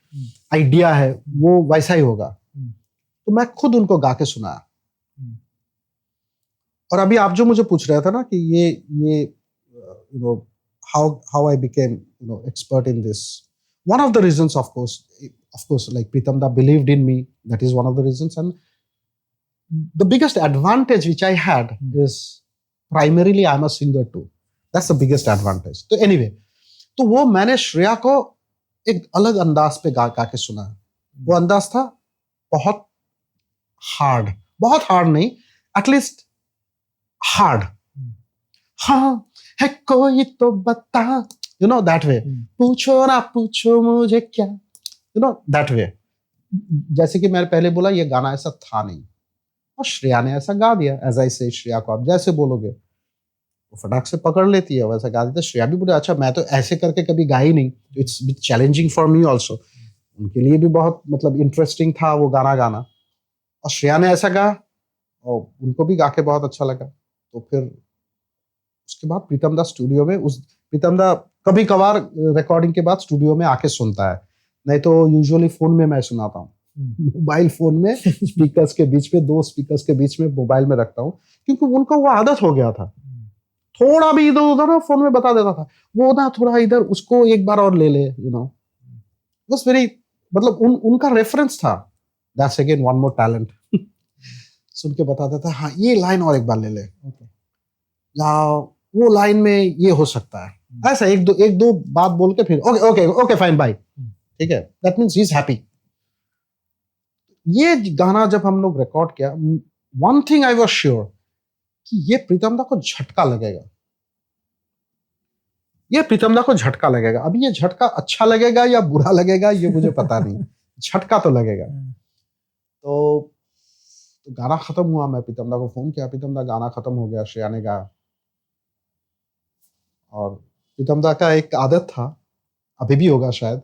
आइडिया है, वो वैसा ही होगा. तो मैं खुद उनको गा के सुनाया. और अभी आप जो मुझे पूछ रहे थे ना कि ये how I became expert in this, one of the reasons of course like Pritam da believed in me, that is one of the reasons. And the biggest advantage which I had is primarily I'm a singer too. That's the biggest advantage. तो anyway, तो वो मैंने श्रेया को एक अलग अंदाज पे गा के सुना. वो अंदाज था बहुत हार्ड नहीं, एटलीस्ट हार्ड. हाँ है कोई तो बता, that way. पूछो ना पूछो मुझे क्या, that way. जैसे कि मैंने पहले बोला, ये गाना ऐसा था नहीं, और श्रेया ने ऐसा गा दिया. एज आई से, श्रेया को आप जैसे बोलोगे वो फटाक से पकड़ लेती है, वैसा गा देती है. श्रेया भी बोले, अच्छा मैं तो ऐसे करके कभी गाई नहीं, it's bit challenging for me also. उनके लिए भी बहुत मतलब इंटरेस्टिंग था वो गाना. और श्रेया ने ऐसा गा, और उनको भी गा के बहुत अच्छा लगा. तो फिर उसके बाद प्रीतम दा स्टूडियो में, प्रीतम दा कभी कभार रिकॉर्डिंग के बाद स्टूडियो में आके सुनता है, नहीं तो यूजुअली फोन में मैं सुनाता हूँ. मोबाइल फोन में स्पीकर्स के बीच में, 2 स्पीकर्स के बीच में मोबाइल में रखता हूँ, क्योंकि उनको वो आदत हो गया था. थोड़ा भी इधर उधर ना फोन में बता देता था, वो ना थोड़ा इधर उसको एक बार और ले ले, यू नो, बस वेरी, मतलब उनका रेफरेंस था, that's again one more talent. सुन के बता देता, हाँ ये लाइन और एक बार ले ले, ओके, या वो लाइन में ये हो सकता है, ऐसा एक दो बात बोल के फिर okay okay okay fine bye, ठीक है, that means he is happy. ये गाना जब हम लोग रिकॉर्ड किया, one thing I was sure कि ये प्रीतम दा को झटका लगेगा, ये प्रीतम दा को झटका लगेगा। अभी ये झटका अच्छा लगेगा या बुरा लगेगा ये मुझे पता नहीं, झटका तो लगेगा। तो गाना खत्म हुआ, मैं प्रीतम दा को फोन किया, प्रीतम दा गाना खत्म हो गया, श्रेया ने गाया। और प्रीतम दा का एक आदत था, अभी भी होगा शायद,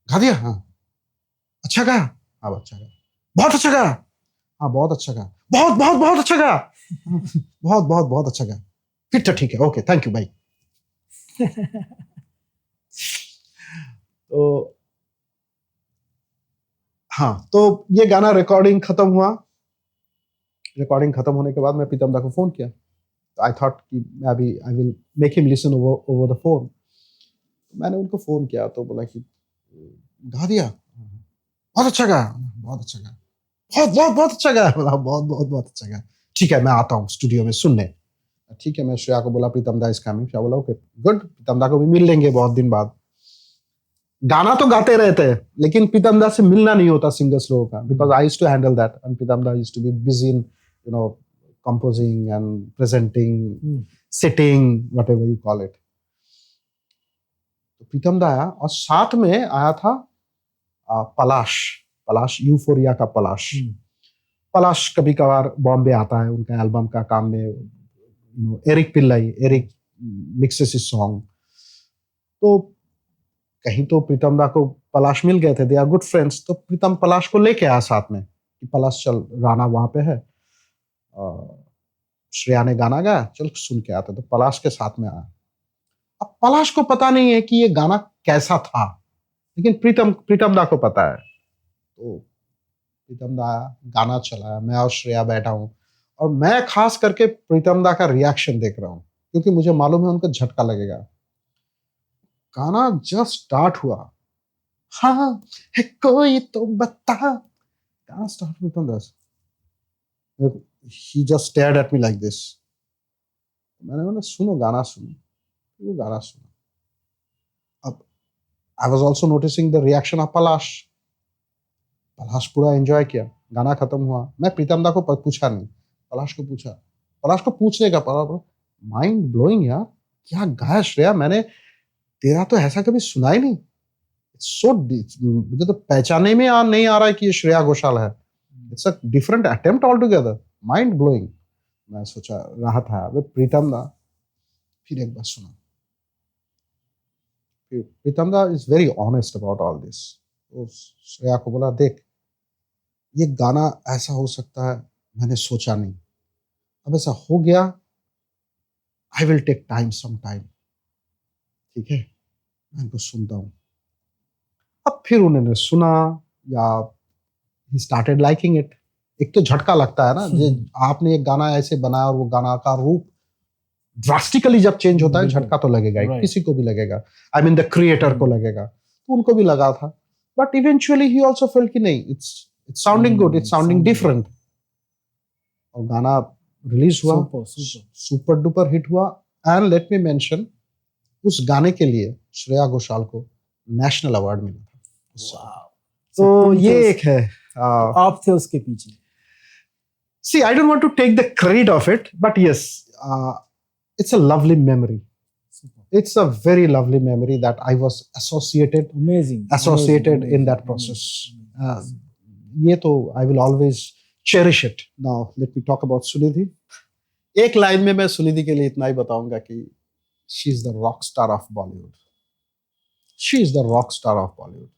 गा दिया, हाँ अच्छा गा, हाँ अच्छा गा, बहुत अच्छा गा, हाँ बहुत अच्छा गा, बहुत बहुत बहुत अच्छा गा, बहुत बहुत बहुत अच्छा गा, फिर तो ठीक है, ओके थैंक यू भाई। तो हाँ, तो ये गाना रिकॉर्डिंग खत्म हुआ, रिकॉर्डिंग खत्म होने के बाद मैं प्रीतम दा को फोन किया, तो आई थॉट कि मैं अभी I will make him listen over the phone. मैंने उनको फोन किया तो बोला कि गा दिया, बहुत अच्छा गा, बहुत अच्छा गा, बहुत बहुत बहुत अच्छा गा, बोला बहुत बहुत बहुत अच्छा गा, ठीक है मैं आता हूँ स्टूडियो में सुनने। ठीक है, मैं श्रेया को बोला प्रीतम दा इज कमिंग, श्रेया बोला ओके गुड, प्रीतम दा को भी मिल लेंगे बहुत दिन बाद। गाना तो गाते रहते हैं लेकिन प्रीतम दा से मिलना नहीं होता सिंगर्स लोगों का, because I used to handle that and Pritam da used to be busy in you know composing and presenting, sitting, whatever you call it. तो प्रीतम दा आया और साथ में आया था पलाश, पलाश यूफोरिया का पलाश। पलाश कभी कभार बॉम्बे आता है उनका एल्बम का काम में, you know, Eric Pillai, Eric mixes his song. तो कहीं तो प्रीतम दा को पलाश मिल गए थे, दे आर गुड फ्रेंड्स, तो प्रीतम पलाश को लेके आया साथ में कि पलाश चल, राणा वहां पे है, श्रेया ने गाना गाया, चल सुन के आते, तो पलाश के साथ में आया। अब पलाश को पता नहीं है कि ये गाना कैसा था, लेकिन प्रीतम दा को पता है। तो प्रीतम दा गाना चलाया, मैं और श्रेया बैठा हूँ और मैं खास करके प्रीतम दा का रिएक्शन देख रहा हूँ, क्योंकि मुझे मालूम है उनको झटका लगेगा। गाना जस्ट स्टार्ट हुआ, हाँ है कोई तो बता, गाना स्टार्ट प्रीतम दा, he just stared at me like this. मैंने बोला सुनो गाना सुनो, वो गाना सुनो। अब I was also noticing the reaction of Palash, Palash पूरा एंजॉय किया, गाना खत्म हुआ, मैं प्रीतम दा को पूछा नहीं, पलाश को पूछा, पलाश को पूछने का पड़ा, माइंड ब्लोइंग यार, क्या गाया श्रेया, मैंने तेरा तो ऐसा कभी सुना ही नहीं, सो मुझे तो पहचाने में नहीं आ रहा है कि ये श्रेया घोषाल है, it's a different attempt all together, mind blowing. मैं सोचा रहा था वे प्रीतम दा, फिर एक बार सुना, फिर प्रीतम दा is very honest about all this. तो श्रेया को बोला देख ये गाना ऐसा हो सकता है, मैंने सोचा नहीं, अब ऐसा हो गया, I will take time, some time, ठीक है मैं इनको सुनता हूँ। अब फिर उन्होंने सुना या ही स्टार्टेड लाइकिंग इट। एक तो झटका लगता है ना, जो आपने एक गाना ऐसे बनाया और वो गाना का रूप ड्रास्टिकली जब चेंज होता है, झटका तो लगेगा ही, किसी को भी लगेगा, आई मीन द क्रिएटर को लगेगा, तो उनको भी लगा था। But eventually he also felt कि नहीं, it's sounding good, it's sounding different, और गाना रिलीज हुआ, सुपर डुपर हिट हुआ। एंड लेट मी मेंशन, उस गाने के लिए श्रेया घोषाल को नेशनल अवार्ड मिला था। तो ये एक है, आप थे उसके पीछे। See, I don't want to take the credit of it, but yes, it's a lovely memory. It's a very lovely memory that I was associated in that process. ये तो I will always cherish it. Now, let me talk about Sunidhi. एक line में मैं सुनिधि के लिए इतना ही बताऊंगा कि she is the rock star of Bollywood. She is the rock star of Bollywood.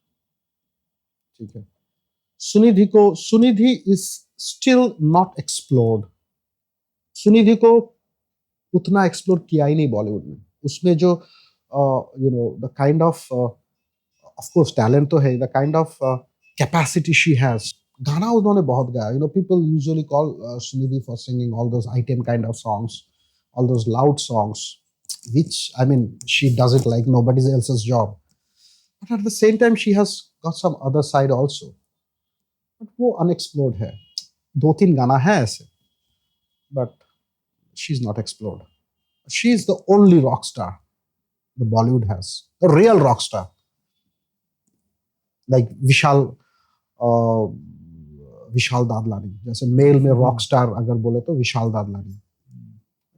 ठीक है। Sunidhi is still not explored, Sunidhi को उतना एक्सप्लोर किया ही नहीं बॉलीवुड में। उसमें जो you know the kind of course talent तो है, the kind of capacity she has, गाना उन्होंने बहुत गाया. People usually call Sunidhi for singing all those item kind of songs, all those loud songs, which I mean she does it like nobody else's job. But at the same time, she has got some other side also. But वो unexplored है. 2-3 गाना है ऐसे, but she's not explored. She is the only rock star the Bollywood has, a real rock star. Like विशाल दादलानी, जैसे mail में rock star अगर बोले तो विशाल दादलानी.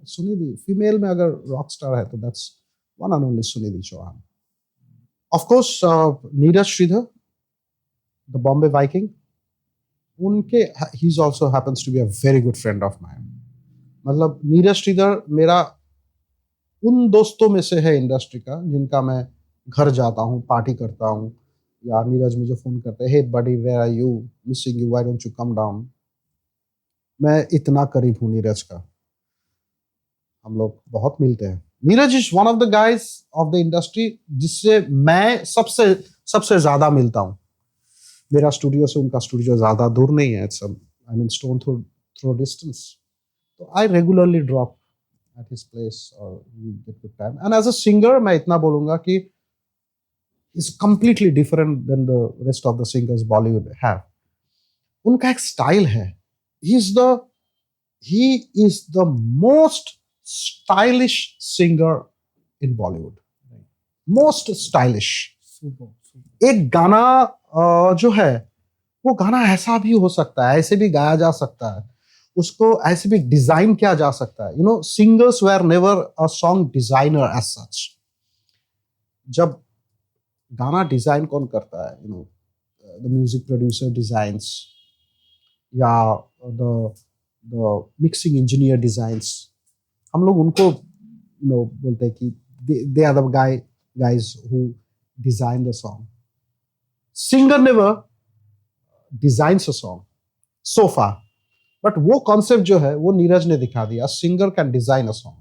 सुनिधि फीमेल में अगर रॉक स्टार है तो that's one and only Sunidhi Chauhan. Of course Neeraj Shridhar, the Bombay Viking, उनके he is also happens to be a very good friend of mine. मतलब नीरज श्रीधर मेरा उन दोस्तों में से है इंडस्ट्री का जिनका मैं घर जाता हूँ, पार्टी करता हूँ, या नीरज मुझे फोन करते हैं, hey buddy where are you, missing you, why don't you come down. मैं इतना करीब हूँ नीरज का, हम लोग बहुत मिलते हैं. Neeraj is one of the guys of the industry जिससे मैं सबसे ज्यादा मिलता हूँ. मेरा स्टूडियो से उनका स्टूडियो ज्यादा दूर नहीं है, it's I mean stone throw distance. तो I regularly drop at his place और we get good time. And as a singer मैं इतना बोलूंगा कि is completely different than the rest of the singers Bollywood have. उनका एक स्टाइल है. He is the most stylish singer in Bollywood, most stylish. एक गाना जो है वो गाना ऐसा भी हो सकता है, ऐसे भी गाया जा सकता है, उसको ऐसे भी डिजाइन किया जा सकता है. Singers were never a song designer as such. जब गाना डिजाइन कौन करता है? द म्यूजिक प्रोड्यूसर डिजाइन्स, या द मिक्सिंग इंजीनियर डिजाइन्स. हम लोग उनको बोलते हैं कि they are the guys who design the song. Singer never designs a song so far, but वो कॉन्सेप्ट जो है वो नीरज ने दिखा दिया. Singer can design a song,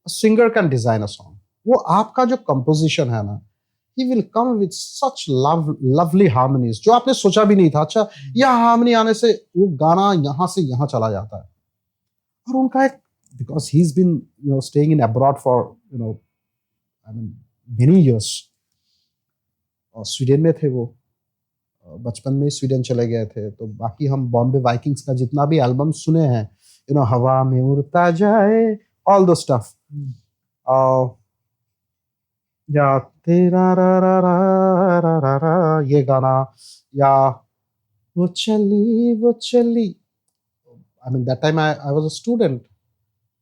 singer can design a song. वो आपका जो कंपोजिशन है ना, he will come with such lovely harmonies जो आपने सोचा भी नहीं था. अच्छा, यह हार्मनी आने से वो गाना यहाँ से यहाँ चला जाता है. और उनका एक, because he's been staying in abroad for I mean many years. और स्वीडन में थे वो, बचपन में स्वीडन चले गए थे. तो बाकी हम बॉम्बे वाइकिंग्स का जितना भी एल्बम सुने हैं, हवा में उड़ता जाए, ऑल द स्टफ, या तेरा रा रा रा रा रा रा ये गाना, या वो चली. I mean that time I was a student.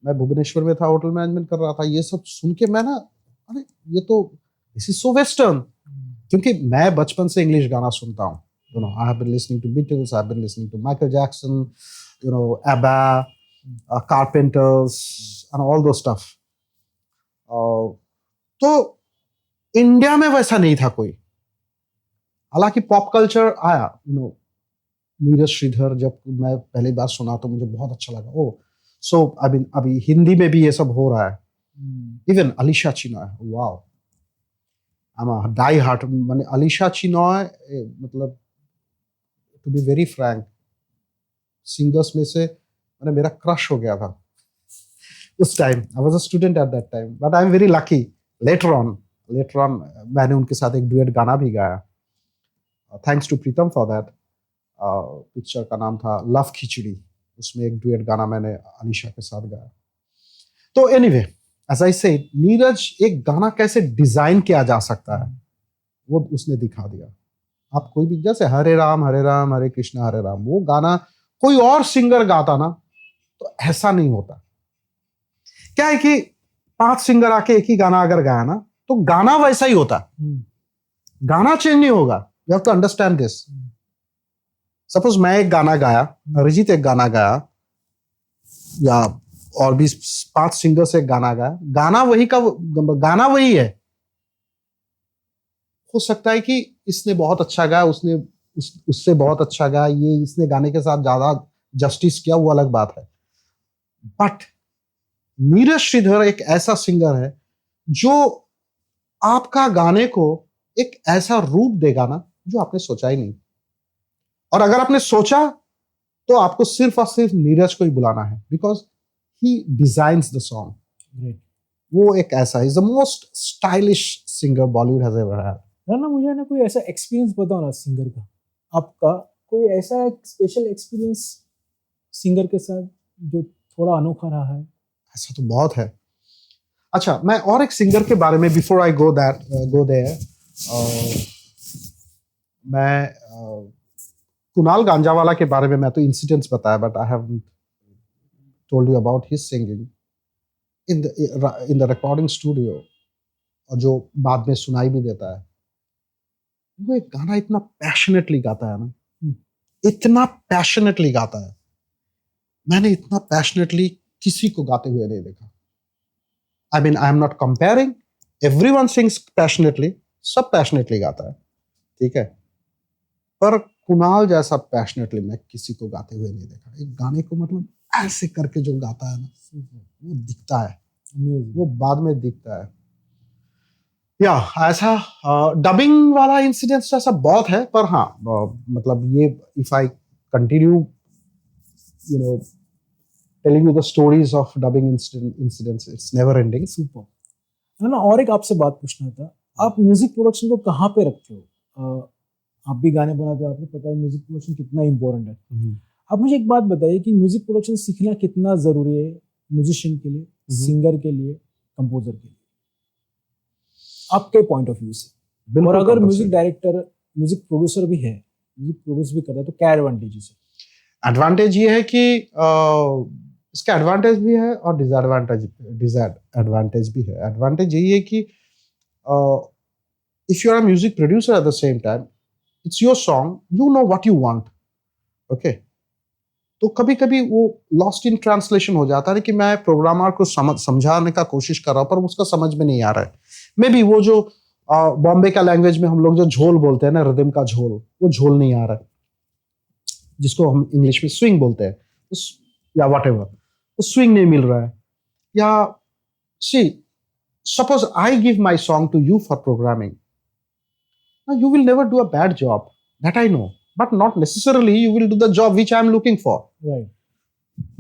मैं भुवनेश्वर में था, होटल मैनेजमेंट कर रहा था. ये सब सुन के मैं ना, अरे ये तो दिस इज सो वेस्टर्न. क्योंकि मैं बचपन से इंग्लिश गाना सुनता हूँ. I have been listening to Beatles, I have been listening to Michael Jackson, ABBA, Carpenters and all those stuff. तो इंडिया में वैसा नहीं था कोई. हालांकि पॉप कल्चर आया. नीरज श्रीधर जब मैं पहली बार सुना तो मुझे बहुत अच्छा लगा. ओ सो अभी हिंदी में भी ये सब हो रहा है. Even Alisha Chinoy, wow, I am a die heart. मैंने अलीशा चिनॉय, मतलब to be very frank, singers में से मैंने मेरा क्रश हो गया था उस time. I was a student at that time, but I am very lucky. Later on मैंने उनके साथ एक डुएट गाना भी गाया, thanks to Pritam for that. Picture का नाम था लव खिचड़ी. उसमें एक डुएट गाना मैंने अलीशा के साथ गाया. तो anyway, as I said, Neeraj एक गाना कैसे डिजाइन किया जा सकता है वो उसने दिखा दिया. आप कोई भी, जैसे हरे राम हरे कृष्णा हरे राम, वो गाना कोई और सिंगर गाता ना तो ऐसा नहीं होता. क्या है कि 5 सिंगर आके एक ही गाना अगर गाया ना तो गाना वैसा ही होता. गाना चेंज नहीं होगा. You have to understand this. Suppose मैं एक गाना गाया, अरिजीत एक गाना गाया, या और भी 5 सिंगर से एक गाना गाया, गाना वही है. हो सकता है कि इसने बहुत अच्छा गाया, उसने उससे बहुत अच्छा गाया, ये इसने गाने के साथ ज्यादा जस्टिस किया, वो अलग बात है. बट नीरज श्रीधर एक ऐसा सिंगर है जो आपका गाने को एक ऐसा रूप देगा ना जो आपने सोचा ही नहीं. और अगर आपने सोचा तो आपको सिर्फ और सिर्फ नीरज को ही बुलाना है, because he designs the song. Great. वो एक ऐसा is the most stylish singer Bollywood has ever had. ना मुझे ना कोई ऐसा एक्सपीरियंस बताओ ना सिंगर का, आपका कोई ऐसा स्पेशल एक्सपीरियंस सिंगर के साथ जो थोड़ा अनोखा रहा है. ऐसा तो बहुत है. अच्छा, मैं और एक सिंगर के बारे में बिफोर आई गो देयर, मैं कुणाल गांजावाला के बारे में मैं तो इंसिडेंट्स बताया, but I have told you about his singing in the recording studio, और जो बाद में सुनाई भी देता है. वो एक गाना इतना पैशनेटली गाता है ना, इतना पैशनेटली गाता है. मैंने इतना पैशनेटली किसी को गाते हुए नहीं देखा. I mean, I am not comparing, everyone sings passionately, सब पैशनेटली गाता है, ठीक है, पर कुणाल जैसा पैशनेटली मैं किसी को गाते हुए नहीं देखा. एक गाने को मतलब ऐसे करके जो गाता है ना, वो दिखता है, वो बाद में दिखता है. या ऐसा डबिंग वाला इंसिडेंट्स ऐसा बहुत है, पर हाँ, मतलब ये if I continue you know telling you the stories of dubbing incidents, it's never ending. Super. ना और एक आपसे बात पूछना था, आप म्यूजिक प्रोडक्शन को कहाँ पे रखते हो? आप भी गाने बनाते हो, आपको पता है म्यूजिक प्रोडक्शन कितना इम्पोर्टेंट है. आप मुझे एक बात बताइए कि म्यूजिक प्रोडक्शन सीखना कितना जरूरी है म्यूजिशियन के लिए, सिंगर के लिए, कंपोजर के लिए, आपके पॉइंट ऑफ व्यू से. और अगर म्यूजिक डायरेक्टर, म्यूजिक प्रोड्यूसर भी है, म्यूजिक प्रोड्यूस भी करता है, तो क्या एडवांटेजेस है? एडवांटेज ये है कि इसका एडवांटेज भी है और डिसएडवांटेज भी है. एडवांटेज यही है कि if you are a music producer at the same time, it's your song, you know what you want. Okay, तो कभी कभी वो लॉस्ट इन ट्रांसलेशन हो जाता है कि मैं प्रोग्रामर को समझाने का कोशिश कर रहा हूँ, पर उसका समझ में नहीं आ रहा है. मे बी वो जो बॉम्बे का लैंग्वेज में हम लोग जो झोल बोलते हैं ना, रिदम का झोल, वो झोल नहीं आ रहा है, जिसको हम इंग्लिश में स्विंग बोलते हैं, या व्हाटएवर, वो स्विंग नहीं मिल रहा है. या see, suppose I give my song to you for programming, you will never do a bad job, that I know, but not necessarily you will do the job which I am looking for. Right.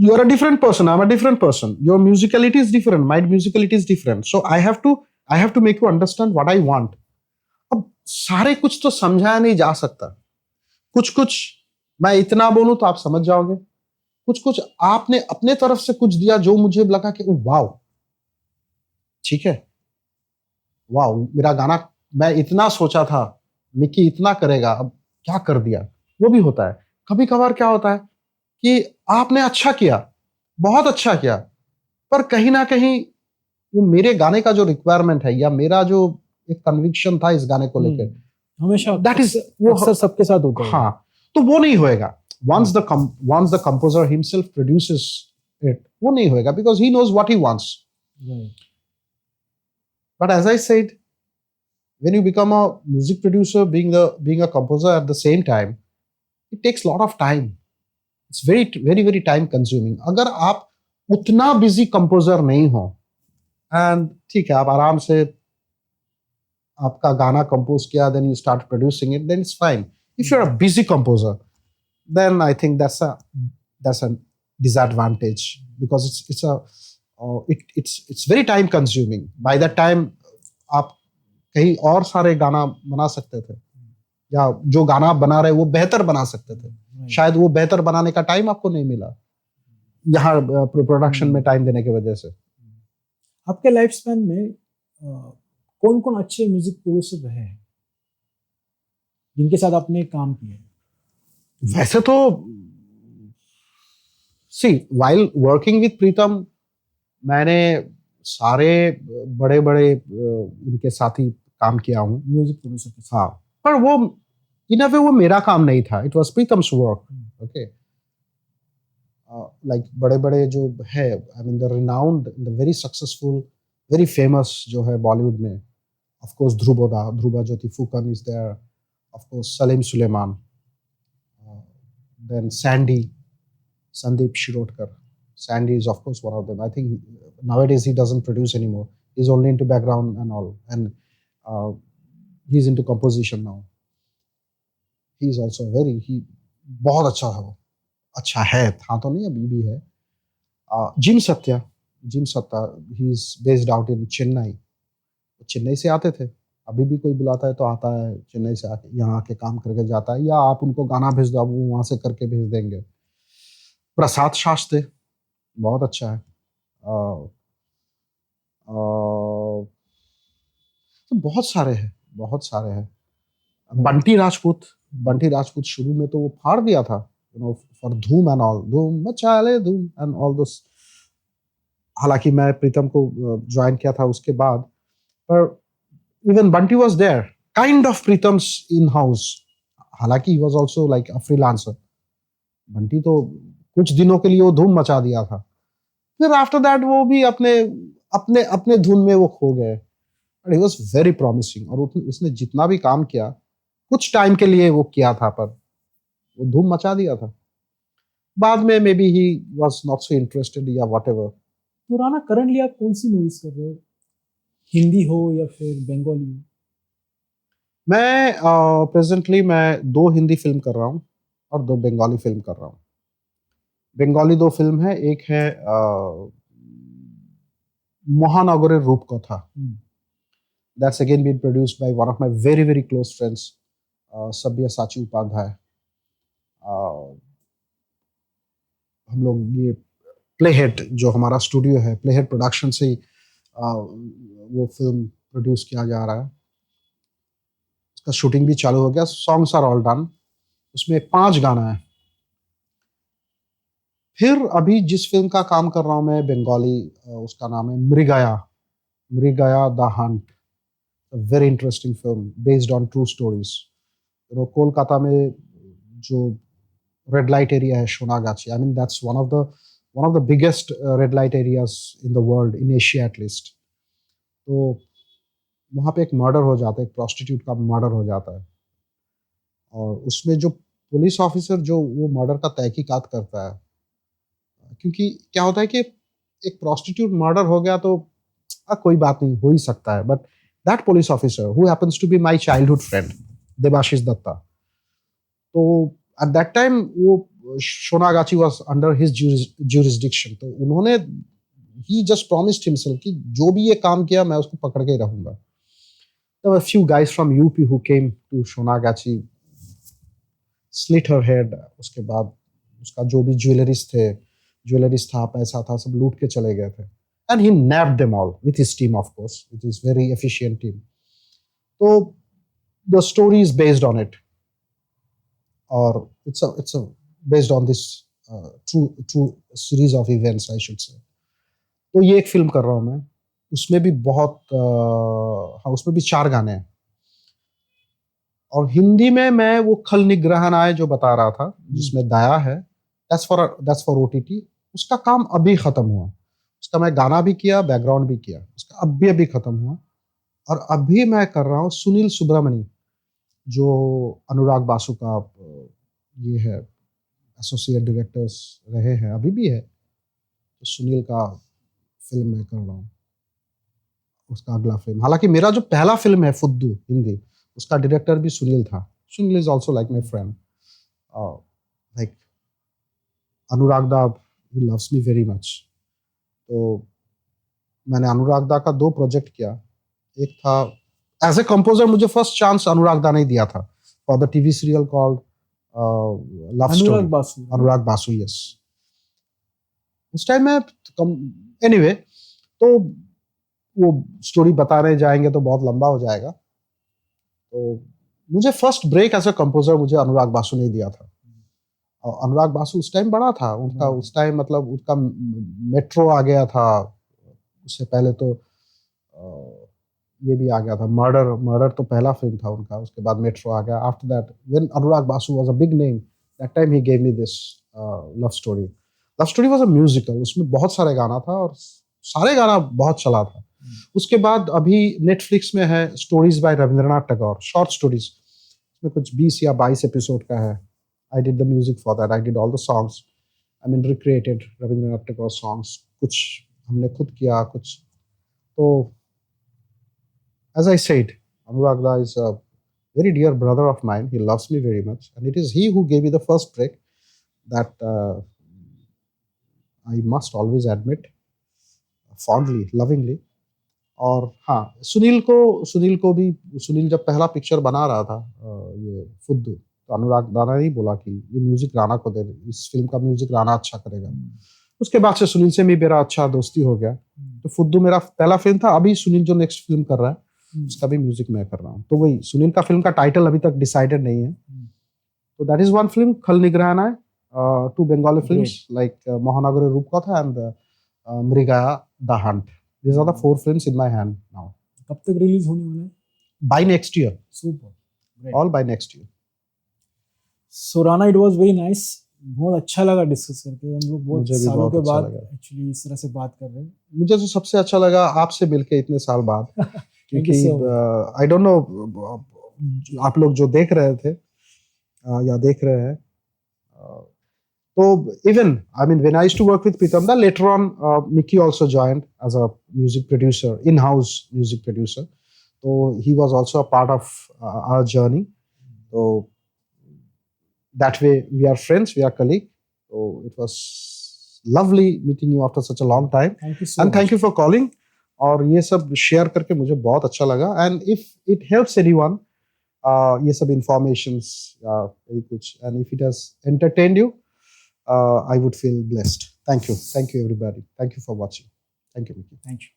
You are a different person, I'm a different person, your musicality is different, my musicality is different, so I have to make you understand what I want. अब सारे कुछ तो समझाया नहीं जा सकता, कुछ कुछ मैं इतना बोलूं तो आप समझ जाओगे, कुछ कुछ आपने अपने तरफ से कुछ दिया जो मुझे लगा कि वाओ, ठीक है, वाओ, मेरा गाना मैं इतना सोचा था मिक्की इतना करेगा, अब क्या कर दिया. वो भी होता है. कभी कभार क्या होता है कि आपने अच्छा किया, बहुत अच्छा किया, पर कहीं ना कहीं वो मेरे गाने का जो रिक्वायरमेंट है या मेरा जो एक कन्विक्शन था इस गाने को लेकर, हमेशा दैट इज वो अक्सर सबके साथ होता है. हाँ, तो वो नहीं होएगा. once the composer himself produces it, वो नहीं होएगा, because he knows what he wants. Right. But as I said, when you become a music producer, being a composer at the same time, it takes a lot of time. It's very very very time consuming. अगर आप उतना busy composer नहीं हो, and ठीक है, आप आराम से आपका गाना कंपोज किया, then you start producing it, then it's fine. If you're a busy composer, then I think that's a disadvantage, because it's very time consuming. By that time आप कहीं और सारे गाना बना सकते थे, या जो गाना आप बना रहे वो बेहतर बना सकते थे. शायद वो बेहतर बनाने का टाइम आपको नहीं मिला यहाँ प्रोडक्शन में टाइम देने की वजह से. आपके लाइफ स्पैन में कौन कौन अच्छे म्यूजिक प्रोड्यूसर रहे हैं जिनके साथ आपने काम किया? वैसे तो सी, while working with प्रीतम, मैंने सारे बड़े बड़े उनके साथ ही काम किया हूँ म्यूजिक प्रोड्यूसर के साथ. हाँ, पर वो इन अ वे वो मेरा काम नहीं था, it was Pritam's work. Okay, like बड़े बड़े जो है, I mean the renowned, the very successful, very famous जो है बॉलीवुड में, of course Dhruva Jyoti Phukan is there, of course Salim Sulaiman, then Sandeep Shirodkar. Sandy is of course one of them. I think nowadays he doesn't produce anymore. He's only into background and all, and he's into composition now. He's also बहुत अच्छा था वो, अच्छा है, था तो नहीं अभी भी है। जिम सत्या, जिम सत्ता, he is based out in Chennai. Chennai से आते थे, अभी भी कोई बुलाता है तो आता है, चेन्नई से आके यहाँ आके काम करके जाता है, या आप उनको गाना भेज दो, आप वो वहाँ से करके भेज देंगे। प्रसाद शास्त्री बहुत अच्छा है। अ, अ, तो बहुत सारे हैं, बहुत सारे हैं। बंटी राजपूत, बंटी राजपूत शुरू में तो वो फाड़ दिया था, फॉर धूम एंड ऑल, धूम मचा ले धूम एंड ऑल दोस। हालांकि मैं प्रीतम को ज्वाइन किया था उसके बाद, पर even Bunty was there, kind of Pritam's in house. हालांकि he was also like a freelancer. Bunty तो कुछ दिनों के लिए वो धूम मचा दिया था, फिर आफ्टर दैट वो भी अपने अपने अपने धुन में वो खो गए। ही वाज वेरी प्रॉमिसिंग, और उसने जितना भी काम किया कुछ टाइम के लिए वो किया था, पर वो धूम मचा दिया था। बाद में may be he was not so interested या व्हाटएवर। तो राणा करंटली आप कौन सी मूवीज कर रहे हो, हिंदी हो या फिर बंगाली हो? मैं प्रेजेंटली मैं 2 हिंदी फिल्म कर रहा हूँ और 2 बंगाली फिल्म कर रहा हूँ। बंगाली 2 फिल्म है, एक है महानगरेर Rupkatha. That's again been produced by one of my very very close friends, Sabyasachi Upadhyay. Uh, हम लोग ये प्लेहेड जो हमारा स्टूडियो है, प्लेहेड प्रोडक्शन से ही वो फिल्म प्रोड्यूस किया जा रहा है। उसका शूटिंग भी चालू हो गया, सॉन्ग्स आर ऑल डन। उसमें 5 गाना है। फिर अभी जिस फिल्म का काम कर रहा हूँ मैं बंगाली, उसका नाम है Mrigaya, Mrigaya the hunt. Very interesting film based on true stories. Kolkata में जो रेड लाइट एरिया है Sonagachi, I mean that's one of the biggest red light areas in the world, in Asia at least. तो वहाँ पे एक मर्डर हो जाता है, एक प्रोस्टिट्यूट का मर्डर हो जाता है, और उसमें जो पुलिस ऑफिसर जो वो मर्डर का तहकीकात करता है, क्योंकि क्या होता है कि एक प्रोस्टिट्यूट मर्डर हो गया तो कोई बात नहीं, हो ही सकता है, but that police officer who happens to be my childhood friend Debashish Datta, तो एट दैट टाइम वो Sonagachi was under his jurisdiction, तो उन्होंने ही जस्ट प्रॉमिस्ड हिमसेल्फ कि जो भी ये काम किया मैं उसको पकड़ के ही रहूंगा। There were a few guys from UP who came to Sonagachi, slit her head, उसके बाद उसका जो भी ज्वेलरीज था, पैसा था, सब लूट के चले गए थे। And he nabbed them all with his team, of course, with his very efficient team. तो the story is based on it, or it's a based on this true series of events, I should say. तो ये एक film कर रहा हूँ मैं, उसमें भी बहुत हाँ, उसमें भी 4 गाने हैं। और हिंदी में मैं वो खल निग्रहनाय जो बता रहा था, जिसमें दया है, दैट्स फॉर ओटीटी। उसका काम अभी खत्म हुआ, उसका मैं गाना भी किया, बैकग्राउंड भी किया, उसका अभी अभी खत्म हुआ। और अभी मैं कर रहा हूँ सुनील सुब्रमणी, जो अनुराग बासु का ये है, एसोसिएट डायरेक्टर्स रहे हैं, अभी भी है। तो सुनील का फिल्म मैं कर रहा हूँ, उसका अगला फिल्म। हालांकि मेरा जो पहला फिल्म है फुद्दू हिंदी, उसका डायरेक्टर भी सुनील था। Sunil is also like my friend, like Anurag da, he loves me very much. तो मैंने अनुराग दा का 2 प्रोजेक्ट किया। एक था एज ए कंपोजर, मुझे फर्स्ट चांस अनुराग दा ने दिया था for the TV serial called love story. Anurag Basu. Anurag Basu, yes. उस टाइम में एनीवे, तो वो स्टोरी बताने जाएंगे तो बहुत लंबा हो जाएगा। तो मुझे first break as a composer मुझे अनुराग बासु ने दिया था। और अनुराग बासु उस टाइम बड़ा था, उनका उस टाइम मतलब उनका मेट्रो आ गया था, उससे पहले तो ये भी आ गया था, मर्डर मर्डर तो पहला फिल्म था उनका, उसके बाद मेट्रो आ गया। After that when Anurag Basu was a big name, that time he gave me this love story. Love story was a musical, उसमें बहुत सारे गाना था और सारे गाना बहुत चला था। उसके बाद अभी नेटफ्लिक्स में है stories bye Rabindranath Tagore, short stories, उसमें कुछ 20 या 22 एपिसोड का है। I did the music for that, I did all the songs, I mean recreated Rabindranath Tagore songs, कुछ हमने खुद किया, कुछ तो एज आई सेड, अनुराग दा is very dear brother of mine. He loves me very much, and it is he who gave me the first break. That I must always admit, fondly, lovingly. और हाँ, सुनील जब पहला picture बना रहा था, ये फुद्दू, तो अनुराग राणा ही बोला कि ये म्यूजिक राणा को दे, इस फिल्म का म्यूजिक राणा अच्छा करेगा। उसके बाद से सुनील से भी मेरा अच्छा दोस्ती हो गया। तो फुद्दू मेरा पहला फिल्म था। अभी सुनील जो नेक्स्ट फिल्म कर रहा है उसका भी म्यूजिक मैं कर रहा हूँ। तो वही सुनील का फिल्म का टाइटल अभी तक डिसाइडेड नहीं है। तो that is one film, Khal Nigrahana है। Two Bengali films like Mahanagari Roopkatha and Mrigaya the hunt. These are the 4 films in my hand now. कब तक रिलीज होने वाला है? By next year. Super. Great. All by next year. So Rana, it was very nice. बहुत अच्छा लगा discuss करके। हम लोग बहुत सालों के बाद एक्चुअली इस तरह से बात कर रहे हैं। मुझे तो सबसे अच्छा लगा आपसे मिलके इतने साल बाद, क्योंकि आई डोंट नो आप लोग जो देख रहे थे या देख रहे हैं, so even, I mean, when I used to work with Pritam Da, later on, Mickey also joined as a music producer, in-house music producer. So he was also a part of our journey. So that way, we are friends, we are colleagues. So it was lovely meeting you after such a long time. Thank you so and much. Thank you for calling. और ये सब share करके मुझे बहुत अच्छा लगा. And if it helps anyone, ये सब informations यही कुछ, and if it has entertained you, I would feel blessed. Thank you. Thank you, everybody. Thank you for watching. Thank you, Mickey. Thank you.